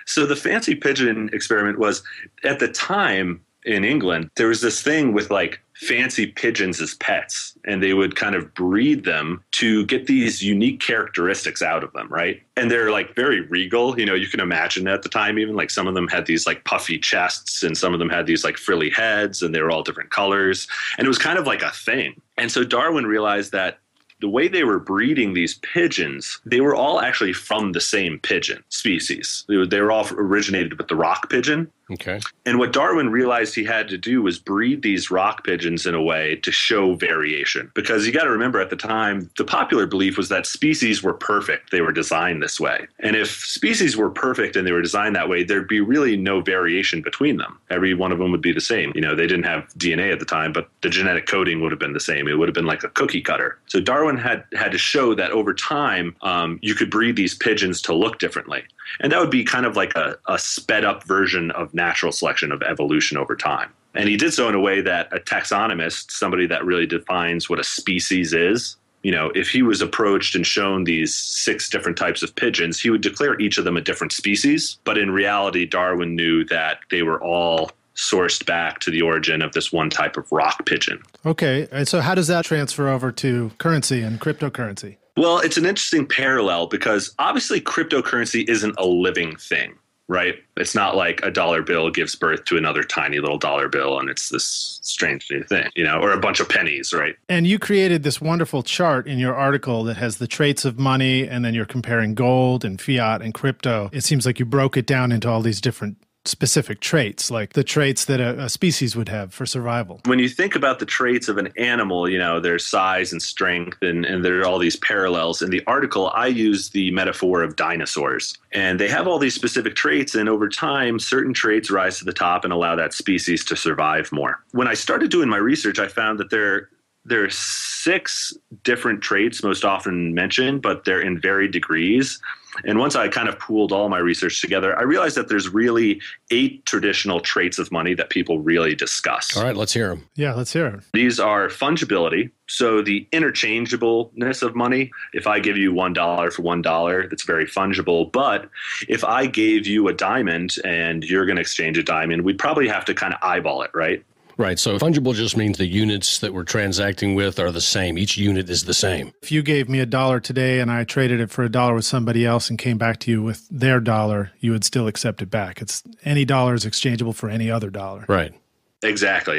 So the fancy pigeon experiment was, at the time in England, there was this thing with like fancy pigeons as pets, and they would kind of breed them to get these unique characteristics out of them, right? And they're like very regal, you can imagine at the time, even like some of them had these like puffy chests and some of them had these like frilly heads, and they were all different colors. And it was kind of like a thing. And so Darwin realized that the way they were breeding these pigeons, they were all actually from the same pigeon species. They were all originated with the rock pigeon. Okay. And what Darwin realized he had to do was breed these rock pigeons in a way to show variation. Because you got to remember, at the time, the popular belief was that species were perfect. They were designed this way. And if species were perfect and they were designed that way, there'd be really no variation between them. Every one of them would be the same. They didn't have DNA at the time, but the genetic coding would have been the same. It would have been like a cookie cutter. So Darwin had to show that over time, you could breed these pigeons to look differently. And that would be kind of like a sped up version of natural selection, of evolution over time. And he did so in a way that a taxonomist, somebody that really defines what a species is, if he was approached and shown these 6 different types of pigeons, he would declare each of them a different species. But in reality, Darwin knew that they were all sourced back to the origin of this one type of rock pigeon. Okay. And so how does that transfer over to currency and cryptocurrency? Well, it's an interesting parallel because obviously cryptocurrency isn't a living thing, right? It's not like a dollar bill gives birth to another tiny little dollar bill and it's this strange new thing, or a bunch of pennies, right? And you created this wonderful chart in your article that has the traits of money, and then you're comparing gold and fiat and crypto. It seems like you broke it down into all these different specific traits, like the traits that a species would have for survival. When you think about the traits of an animal, their size and strength, and there are all these parallels. In the article, I use the metaphor of dinosaurs. And they have all these specific traits, and over time, certain traits rise to the top and allow that species to survive more. When I started doing my research, I found that there There are 6 different traits most often mentioned, but they're in varied degrees. And once I kind of pooled all my research together, I realized that there's really 8 traditional traits of money that people really discuss. All right, let's hear them. Yeah, let's hear it. These are fungibility, so the interchangeableness of money. If I give you $1 for $1, that's very fungible. But if I gave you a diamond and you're going to exchange a diamond, we'd probably have to kind of eyeball it, right? Right. So fungible just means the units that we're transacting with are the same. Each unit is the same. If you gave me $1 today and I traded it for $1 with somebody else and came back to you with their dollar, you would still accept it back. It's any dollar is exchangeable for any other dollar. Right. Exactly.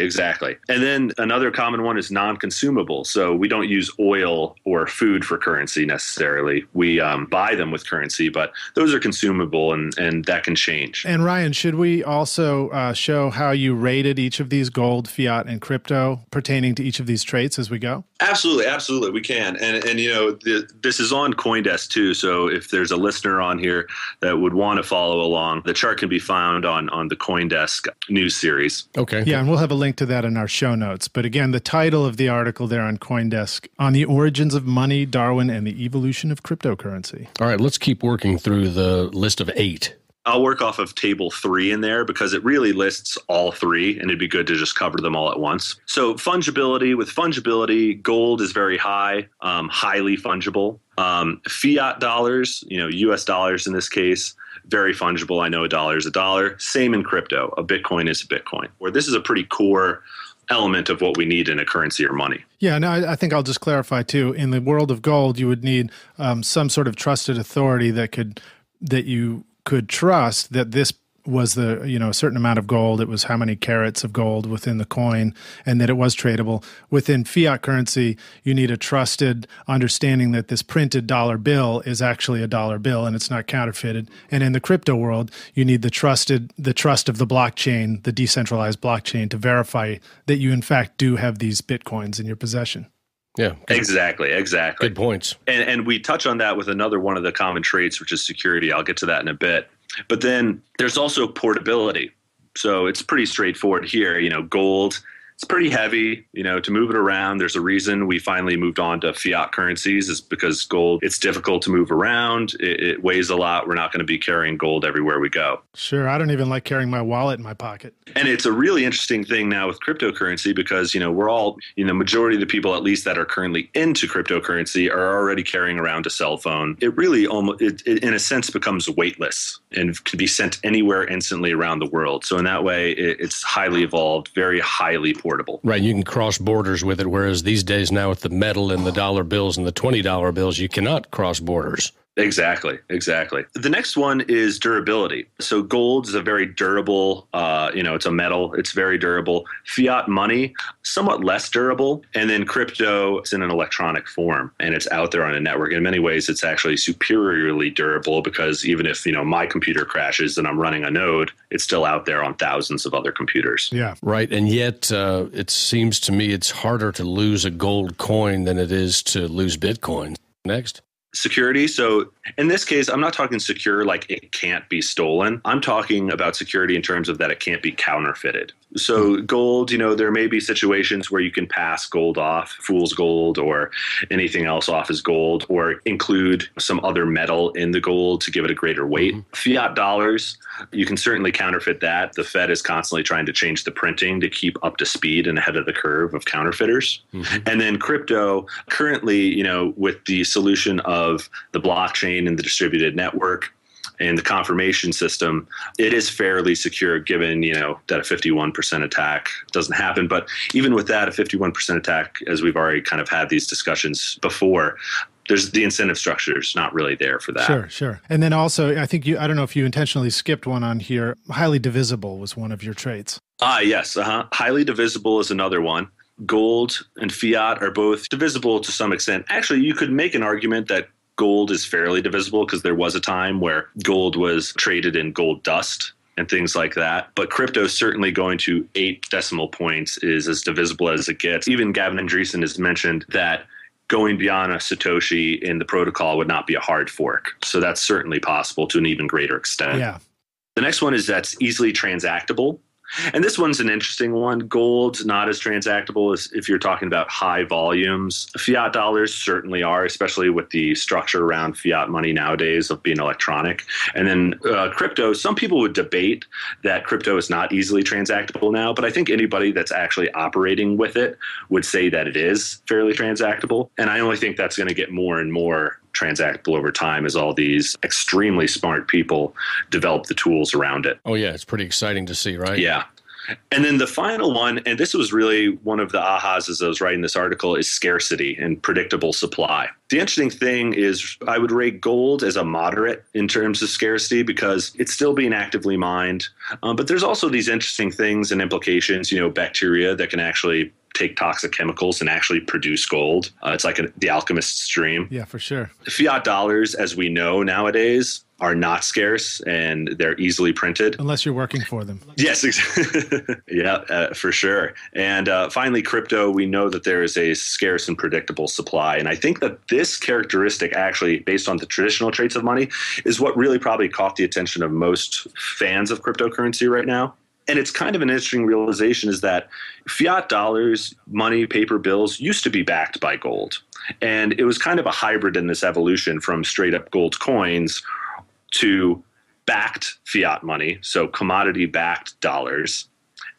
And then another common one is non-consumable. So we don't use oil or food for currency necessarily. We buy them with currency, but those are consumable and that can change. And Ryan, should we also show how you rated each of these gold, fiat, and crypto pertaining to each of these traits as we go? Absolutely. We can. And you know, this is on CoinDesk too. So if there's a listener on here that would want to follow along, the chart can be found on the CoinDesk news series. Okay. Yeah, and we'll have a link to that in our show notes. But again, the title of the article there on CoinDesk, On the Origins of Money, Darwin, and the Evolution of Cryptocurrency. All right, let's keep working through the list of 8. I'll work off of table 3 in there because it really lists all 3 and it'd be good to just cover them all at once. So fungibility, with fungibility, gold is very high, highly fungible. Fiat dollars, US dollars in this case, very fungible. I know $1 is $1. Same in crypto. A Bitcoin is a Bitcoin. Or this is a pretty core element of what we need in a currency or money. Yeah, no, I think I'll just clarify too. In the world of gold, you would need some sort of trusted authority that you could trust that this was a certain amount of gold. It was how many carats of gold within the coin, and that it was tradable. Within fiat currency, you need a trusted understanding that this printed dollar bill is actually a dollar bill and it's not counterfeited. And in the crypto world, you need the trust of the blockchain, the decentralized blockchain, to verify that you in fact do have these Bitcoins in your possession. Yeah. Exactly. Good points. And we touch on that with another one of the common traits, which is security. I'll get to that in a bit. But then there's also portability. So it's pretty straightforward here. Gold, it's pretty heavy, to move it around. There's a reason we finally moved on to fiat currencies is because gold, it's difficult to move around. It weighs a lot. We're not going to be carrying gold everywhere we go. Sure. I don't even like carrying my wallet in my pocket. And it's a really interesting thing now with cryptocurrency because, we're all, majority of the people at least that are currently into cryptocurrency are already carrying around a cell phone. It really almost, it in a sense becomes weightless and can be sent anywhere instantly around the world. So in that way, it's highly evolved, very highly portable. Right. You can cross borders with it, whereas these days now with the metal and the dollar bills and the $20 bills, you cannot cross borders. Exactly. The next one is durability. So gold is a very durable, it's a metal. It's very durable. Fiat money, somewhat less durable. And then crypto, it's in an electronic form and it's out there on a network. In many ways, it's actually superiorly durable because even if, my computer crashes and I'm running a node, it's still out there on thousands of other computers. Yeah. Right. And yet it seems to me it's harder to lose a gold coin than it is to lose Bitcoin. Next. Security. So in this case, I'm not talking secure like it can't be stolen. I'm talking about security in terms of that it can't be counterfeited. So gold, there may be situations where you can pass gold off, fool's gold or anything else off as gold, or include some other metal in the gold to give it a greater weight. Fiat dollars, you can certainly counterfeit that. The Fed is constantly trying to change the printing to keep up to speed and ahead of the curve of counterfeiters. And then crypto, currently, with the solution of the blockchain and the distributed network, and the confirmation system, it is fairly secure given, that a 51% attack doesn't happen. But even with that, a 51% attack, as we've already kind of had these discussions before, there's the incentive structure is not really there for that. Sure. And then also, I think I don't know if you intentionally skipped one on here. Highly divisible was one of your traits. Yes. Highly divisible is another one. Gold and fiat are both divisible to some extent. Actually, you could make an argument that gold is fairly divisible because there was a time where gold was traded in gold dust and things like that. But crypto certainly going to 8 decimal points is as divisible as it gets. Even Gavin Andresen has mentioned that going beyond a Satoshi in the protocol would not be a hard fork. So that's certainly possible to an even greater extent. Yeah. The next one is that's easily transactable. And this one's an interesting one. Gold, not as transactable as if you're talking about high volumes. Fiat dollars certainly are, especially with the structure around fiat money nowadays of being electronic. And then crypto, some people would debate that crypto is not easily transactable now, but I think anybody that's actually operating with it would say that it is fairly transactable. And I only think that's going to get more and more transactable over time as all these extremely smart people develop the tools around it. Oh, yeah. It's pretty exciting to see, right? Yeah. And then the final one, and this was really one of the ahas as I was writing this article, is scarcity and predictable supply. The interesting thing is I would rate gold as a moderate in terms of scarcity because it's still being actively mined. But there's also these interesting things and implications, bacteria that can actually take toxic chemicals and actually produce gold. It's like the alchemist's dream. Yeah, for sure. Fiat dollars, as we know nowadays, are not scarce and they're easily printed. Unless you're working for them. Yes, yeah, for sure. And finally, crypto, we know that there is a scarce and predictable supply. And I think that this characteristic actually, based on the traditional traits of money, is what really probably caught the attention of most fans of cryptocurrency right now. And it's kind of an interesting realization is that fiat dollars, money, paper bills used to be backed by gold. And it was kind of a hybrid in this evolution from straight up gold coins to backed fiat money, so commodity-backed dollars,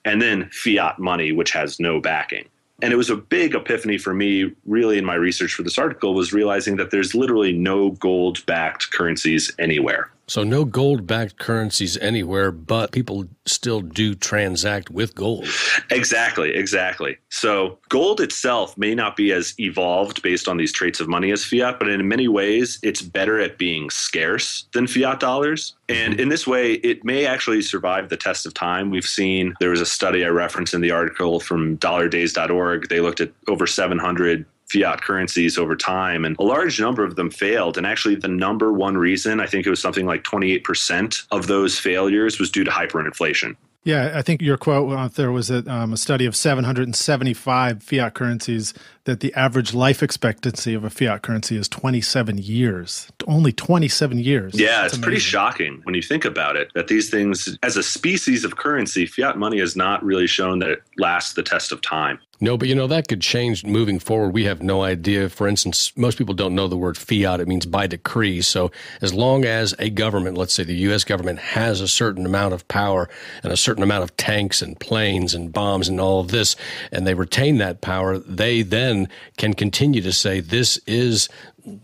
and then fiat money, which has no backing. And it was a big epiphany for me, really, in my research for this article, was realizing that there's literally no gold-backed currencies anywhere. So no gold-backed currencies anywhere, but people still do transact with gold. Exactly. So gold itself may not be as evolved based on these traits of money as fiat, but in many ways, it's better at being scarce than fiat dollars. And in this way, it may actually survive the test of time. We've seen, there was a study I referenced in the article from dollardays.org. They looked at over 700 fiat currencies over time, and a large number of them failed. And actually, the number one reason, I think it was something like 28% of those failures was due to hyperinflation. Yeah, I think your quote out there was that a study of 775 fiat currencies, that the average life expectancy of a fiat currency is 27 years. Only 27 years. Yeah, it's pretty shocking when you think about it, that these things, as a species of currency, fiat money has not really shown that it lasts the test of time. No, but that could change moving forward. We have no idea. For instance, most people don't know the word fiat. It means by decree. So as long as a government, let's say the U.S. government, has a certain amount of power and a certain amount of tanks and planes and bombs and all of this, and they retain that power, they then can continue to say this is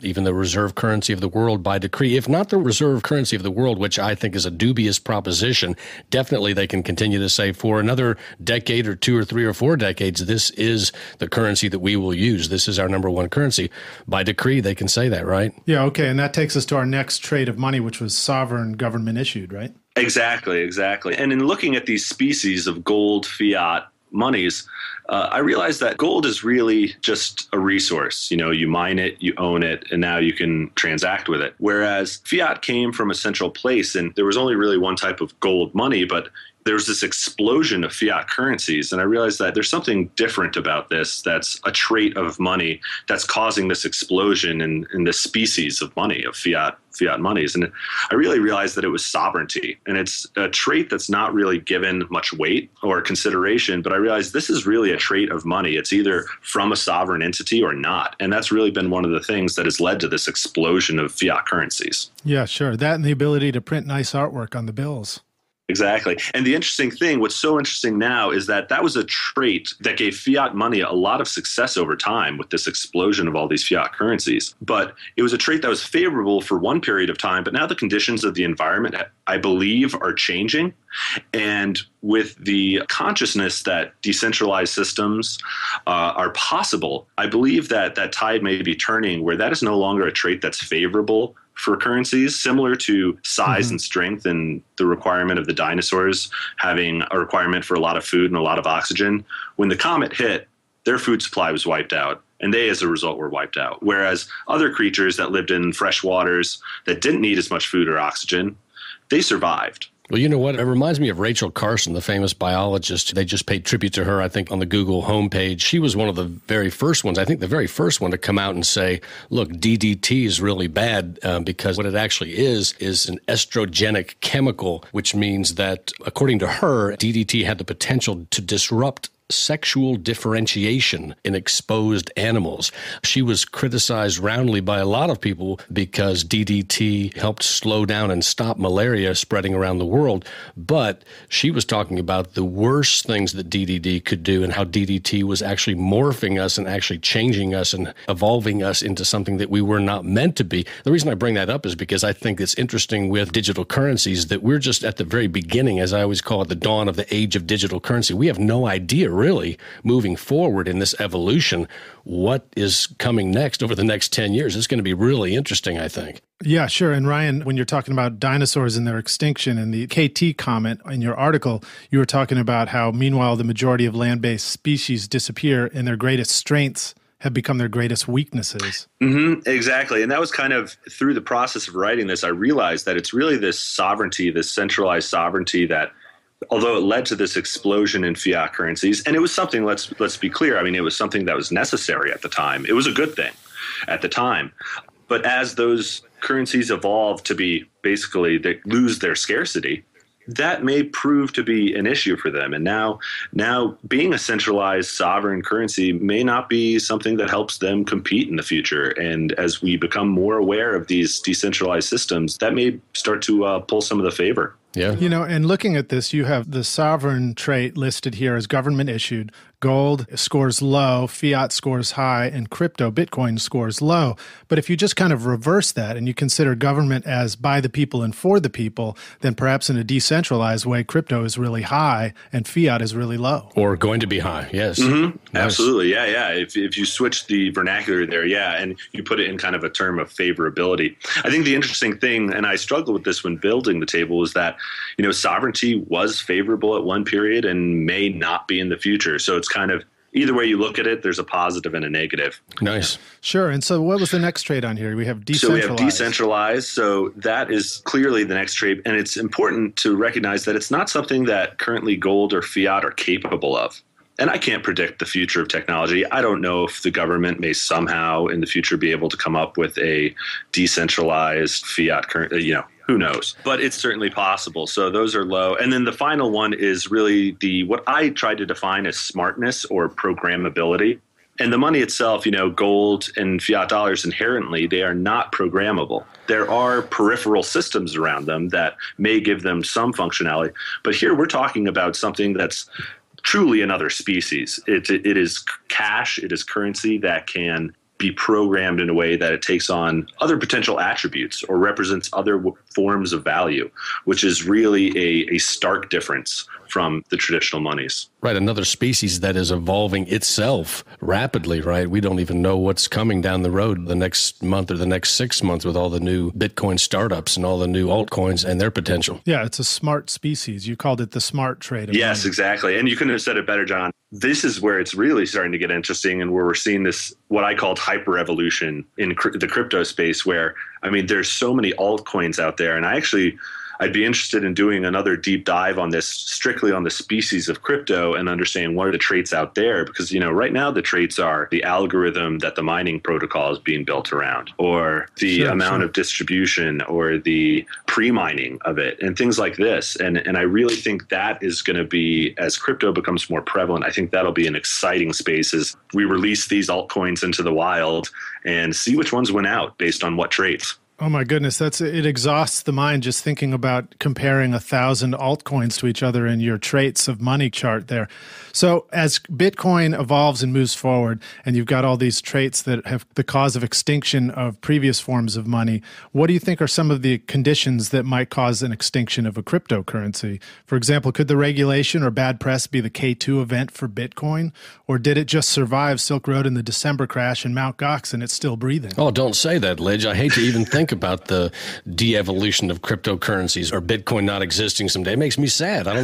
even the reserve currency of the world by decree. If not the reserve currency of the world, which I think is a dubious proposition, definitely they can continue to say for another decade or 2 or 3 or 4 decades, this is the currency that we will use. This is our number one currency. By decree, they can say that, right? Yeah, okay. And that takes us to our next trait of money, which was sovereign government issued, right? Exactly. And in looking at these species of gold fiat monies, I realized that gold is really just a resource. You mine it, you own it, and now you can transact with it. Whereas fiat came from a central place, and there was only really one type of gold money, but there's this explosion of fiat currencies. And I realized that there's something different about this that's a trait of money that's causing this explosion in this species of money, of fiat monies. And I really realized that it was sovereignty. And it's a trait that's not really given much weight or consideration, but I realized this is really a trait of money. It's either from a sovereign entity or not. And that's really been one of the things that has led to this explosion of fiat currencies. Yeah, sure. That and the ability to print nice artwork on the bills. Exactly. And the interesting thing, what's so interesting now is that was a trait that gave fiat money a lot of success over time with this explosion of all these fiat currencies. But it was a trait that was favorable for one period of time. But now the conditions of the environment, I believe, are changing. And with the consciousness that decentralized systems are possible, I believe that tide may be turning where that is no longer a trait that's favorable for currencies, similar to size and strength and the requirement of the dinosaurs having a requirement for a lot of food and a lot of oxygen. When the comet hit, their food supply was wiped out, and they, as a result, were wiped out. Whereas other creatures that lived in fresh waters that didn't need as much food or oxygen, they survived. Well, you know what? It reminds me of Rachel Carson, the famous biologist. They just paid tribute to her, I think, on the Google homepage. She was one of the very first ones, I think the very first one to come out and say, look, DDT is really bad because what it actually is an estrogenic chemical, which means that, according to her, DDT had the potential to disrupt sexual differentiation in exposed animals. She was criticized roundly by a lot of people because DDT helped slow down and stop malaria spreading around the world. But she was talking about the worst things that DDT could do and how DDT was actually morphing us and actually changing us and evolving us into something that we were not meant to be. The reason I bring that up is because I think it's interesting with digital currencies that we're just at the very beginning, as I always call it, the dawn of the age of digital currency. We have no idea really moving forward in this evolution, what is coming next over the next 10 years. It's going to be really interesting, I think. Yeah, sure. And Ryan, when you're talking about dinosaurs and their extinction and the KT comment in your article, you were talking about how, meanwhile, the majority of land-based species disappear and their greatest strengths have become their greatest weaknesses. Exactly. And that was kind of through the process of writing this, I realized that it's really this sovereignty, this centralized sovereignty that, although it led to this explosion in fiat currencies, and it was something, let's be clear, I mean, it was something that was necessary at the time. It was a good thing at the time. But as those currencies evolved to be basically, they lose their scarcity, that may prove to be an issue for them. And now being a centralized sovereign currency may not be something that helps them compete in the future. And as we become more aware of these decentralized systems, that may start to pull some of the favor. Yeah. You know, and looking at this, you have the sovereign trait listed here as government issued. Gold scores low, fiat scores high, and crypto, Bitcoin, scores low. But if you just kind of reverse that and you consider government as by the people and for the people, then perhaps in a decentralized way, crypto is really high and fiat is really low. Or going to be high, yes. Nice. Absolutely, yeah. If you switch the vernacular there, and you put it in kind of a term of favorability. I think the interesting thing, and I struggled with this when building the table, is that, you know, sovereignty was favorable at one period and may not be in the future. So it's kind of either way you look at it, there's a positive and a negative. Nice. Sure. And so what was the next trait on here? We have decentralized. So we have decentralized. So that is clearly the next trait. And it's important to recognize that it's not something that currently gold or fiat are capable of. And I can't predict the future of technology. I don't know if the government may somehow in the future be able to come up with a decentralized fiat currency, who knows? But it's certainly possible. So those are low. And then the final one is really what I tried to define as smartness or programmability. And the money itself, gold and fiat dollars inherently, they are not programmable. There are peripheral systems around them that may give them some functionality. But here we're talking about something that's truly another species. It is cash. It is currency that can be programmed in a way that it takes on other potential attributes or represents other forms of value, which is really a stark difference from the traditional monies. Right, another species that is evolving itself rapidly, right? We don't even know what's coming down the road the next month or the next 6 months with all the new Bitcoin startups and all the new altcoins and their potential. Yeah, it's a smart species. You called it the smart trait. Yes, exactly. And you couldn't have said it better, John. This is where it's really starting to get interesting and where we're seeing this, what I called hyper evolution in the crypto space, where, there's so many altcoins out there. And I'd be interested in doing another deep dive on this, strictly on the species of crypto and understanding what are the traits out there. Because, right now the traits are the algorithm that the mining protocol is being built around, or the amount of distribution, or the pre-mining of it, and things like this. And I really think that is going to be, as crypto becomes more prevalent, I think that'll be an exciting space as we release these altcoins into the wild and see which ones win out based on what traits. Oh my goodness, it exhausts the mind just thinking about comparing 1,000 altcoins to each other in your traits of money chart there. So as Bitcoin evolves and moves forward, and you've got all these traits that have the cause of extinction of previous forms of money, what do you think are some of the conditions that might cause an extinction of a cryptocurrency? For example, could the regulation or bad press be the K2 event for Bitcoin? Or did it just survive Silk Road in the December crash and Mt. Gox and it's still breathing? Oh, don't say that, Lidge. I hate to even think about the de-evolution of cryptocurrencies or Bitcoin not existing someday. It makes me sad. I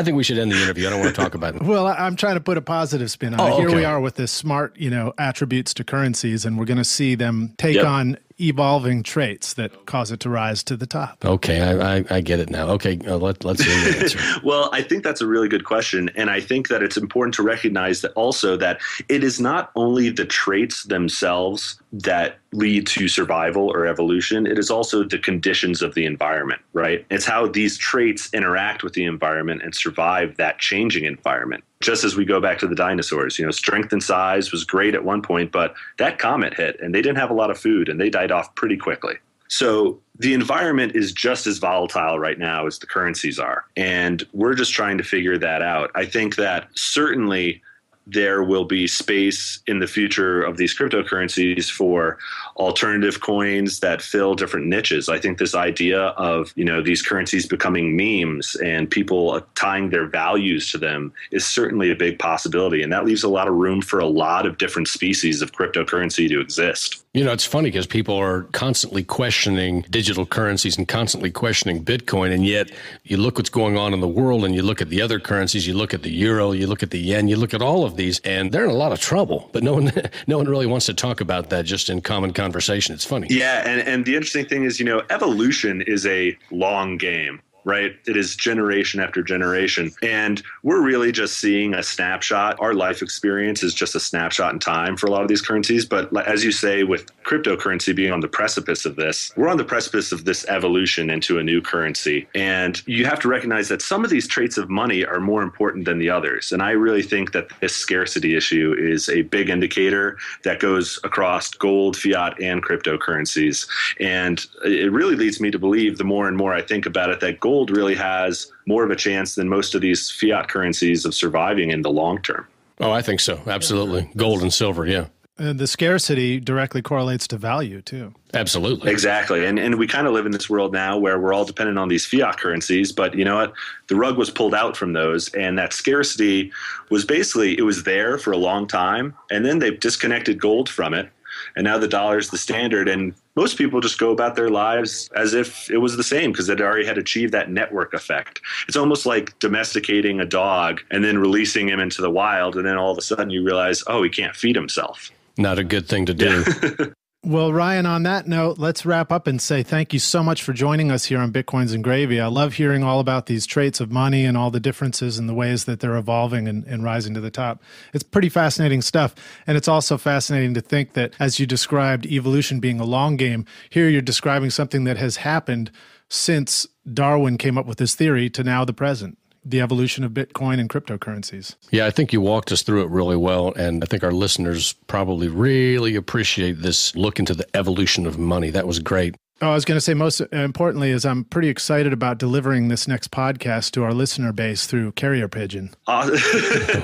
think we should end the interview. I don't want to talk about it. Well, I'm trying to put a positive spin on it. Here we are with this smart, attributes to currencies, and we're going to see them take on evolving traits that cause it to rise to the top? Okay, I get it now. Okay, let's hear your answer. Well, I think that's a really good question. And I think that it's important to recognize that also that it is not only the traits themselves that lead to survival or evolution. It is also the conditions of the environment, right? It's how these traits interact with the environment and survive that changing environment. Just as we go back to the dinosaurs, strength and size was great at one point, but that comet hit and they didn't have a lot of food and they died off pretty quickly. So the environment is just as volatile right now as the currencies are. And we're just trying to figure that out. I think that certainly there will be space in the future of these cryptocurrencies for alternative coins that fill different niches. I think this idea of, these currencies becoming memes and people tying their values to them is certainly a big possibility. And that leaves a lot of room for a lot of different species of cryptocurrency to exist. It's funny because people are constantly questioning digital currencies and constantly questioning Bitcoin. And yet you look what's going on in the world and you look at the other currencies, you look at the euro, you look at the yen, you look at all of these, and they're in a lot of trouble. But no one really wants to talk about that just in common conversation. It's funny. Yeah. And the interesting thing is, evolution is a long game. Right? It is generation after generation. And we're really just seeing a snapshot. Our life experience is just a snapshot in time for a lot of these currencies. But as you say, with cryptocurrency being on the precipice of this, we're on the precipice of this evolution into a new currency. And you have to recognize that some of these traits of money are more important than the others. And I really think that this scarcity issue is a big indicator that goes across gold, fiat, and cryptocurrencies. And it really leads me to believe, the more and more I think about it, that gold really has more of a chance than most of these fiat currencies of surviving in the long term. Oh, I think so. Absolutely. Gold and silver. Yeah. The scarcity directly correlates to value too. Absolutely. Exactly. And we kind of live in this world now where we're all dependent on these fiat currencies, but you know what? The rug was pulled out from those, and that scarcity was basically, it was there for a long time, and then they disconnected gold from it. And now the dollar is the standard, and most people just go about their lives as if it was the same because it already had achieved that network effect. It's almost like domesticating a dog and then releasing him into the wild, and then all of a sudden you realize, oh, he can't feed himself. Not a good thing to do. Yeah. Well, Ryan, on that note, let's wrap up and say thank you so much for joining us here on Bitcoins and Gravy. I love hearing all about these traits of money and all the differences and the ways that they're evolving and rising to the top. It's pretty fascinating stuff. And it's also fascinating to think that, as you described evolution being a long game, here you're describing something that has happened since Darwin came up with his theory to now the present. The evolution of Bitcoin and cryptocurrencies. Yeah, I think you walked us through it really well, and I think our listeners probably really appreciate this look into the evolution of money. That was great. Oh, I was going to say, most importantly, is I'm pretty excited about delivering this next podcast to our listener base through carrier pigeon. Oh,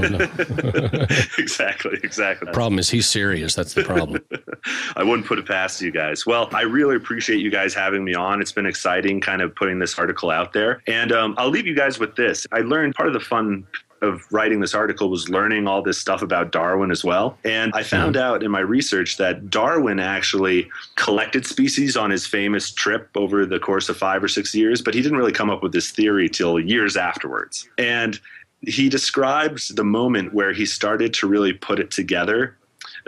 no. Exactly. The problem is he's serious. That's the problem. I wouldn't put it past you guys. Well, I really appreciate you guys having me on. It's been exciting kind of putting this article out there. And I'll leave you guys with this. I learned part of the fun of writing this article was learning all this stuff about Darwin as well. And I found out in my research that Darwin actually collected species on his famous trip over the course of 5 or 6 years, but he didn't really come up with this theory till years afterwards. And he describes the moment where he started to really put it together,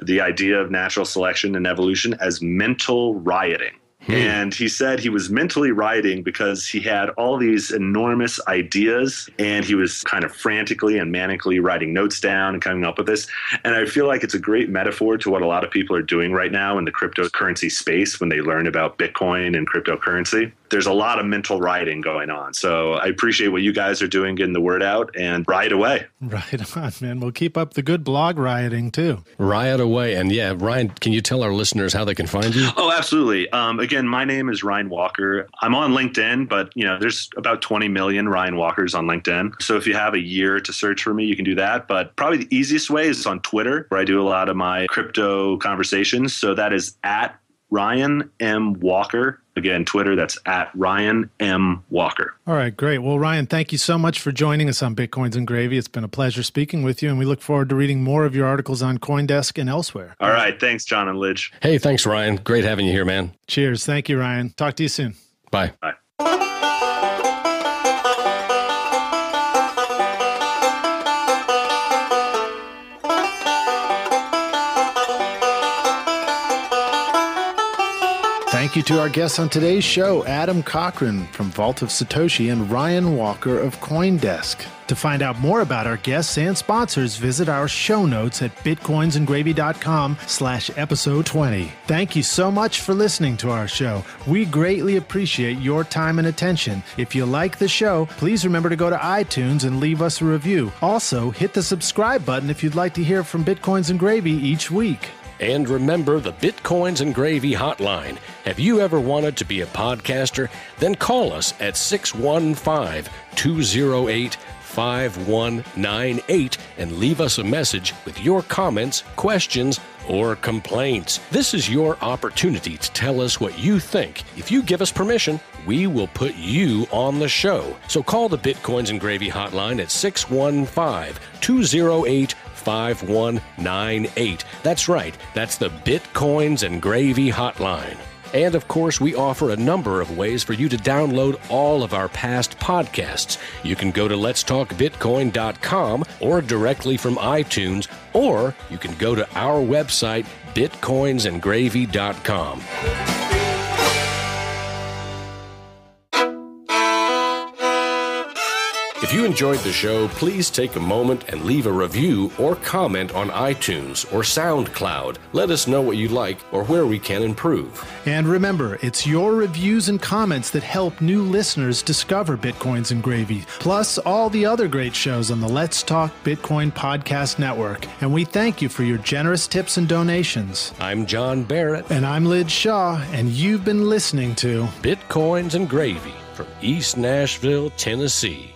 the idea of natural selection and evolution, as mental rioting. And he said he was mentally rioting because he had all these enormous ideas and he was kind of frantically and manically writing notes down and coming up with this. And I feel like it's a great metaphor to what a lot of people are doing right now in the cryptocurrency space when they learn about Bitcoin and cryptocurrency. There's a lot of mental rioting going on. So I appreciate what you guys are doing, getting the word out, and riot away. Right on, man. We'll keep up the good blog rioting too. Riot away. And yeah, Ryan, can you tell our listeners how they can find you? Oh, absolutely. Again, my name is Ryan Walker. I'm on LinkedIn, but there's about 20 million Ryan Walkers on LinkedIn. So if you have a year to search for me, you can do that. But probably the easiest way is on Twitter, where I do a lot of my crypto conversations. So that is at Ryan M. Walker. Again, Twitter, that's at Ryan M. Walker. All right, great. Well, Ryan, thank you so much for joining us on Bitcoins and Gravy. It's been a pleasure speaking with you, and we look forward to reading more of your articles on CoinDesk and elsewhere. All right. Thanks, John and Lidge. Hey, thanks, Ryan. Great having you here, man. Cheers. Thank you, Ryan. Talk to you soon. Bye. Bye. Thank you to our guests on today's show, Adam Cochran from Vault of Satoshi and Ryan Walker of CoinDesk. To find out more about our guests and sponsors, visit our show notes at bitcoinsandgravy.com/episode 20. Thank you so much for listening to our show. We greatly appreciate your time and attention. If you like the show, please remember to go to iTunes and leave us a review. Also, hit the subscribe button if you'd like to hear from Bitcoins and Gravy each week. And remember the Bitcoins and Gravy hotline. Have you ever wanted to be a podcaster? Then call us at 615-208-5198 and leave us a message with your comments, questions, or complaints. This is your opportunity to tell us what you think. If you give us permission, we will put you on the show. So call the Bitcoins and Gravy hotline at 615-208-5198. That's right, that's the Bitcoins and Gravy hotline. And of course, we offer a number of ways for you to download all of our past podcasts. You can go to letstalkbitcoin.com or directly from iTunes, or you can go to our website, bitcoinsandgravy.com. If you enjoyed the show, please take a moment and leave a review or comment on iTunes or SoundCloud. Let us know what you like or where we can improve. And remember, it's your reviews and comments that help new listeners discover Bitcoins and Gravy, plus all the other great shows on the Let's Talk Bitcoin Podcast Network. And we thank you for your generous tips and donations. I'm John Barrett. And I'm Lid Shaw, and you've been listening to Bitcoins and Gravy from East Nashville, Tennessee.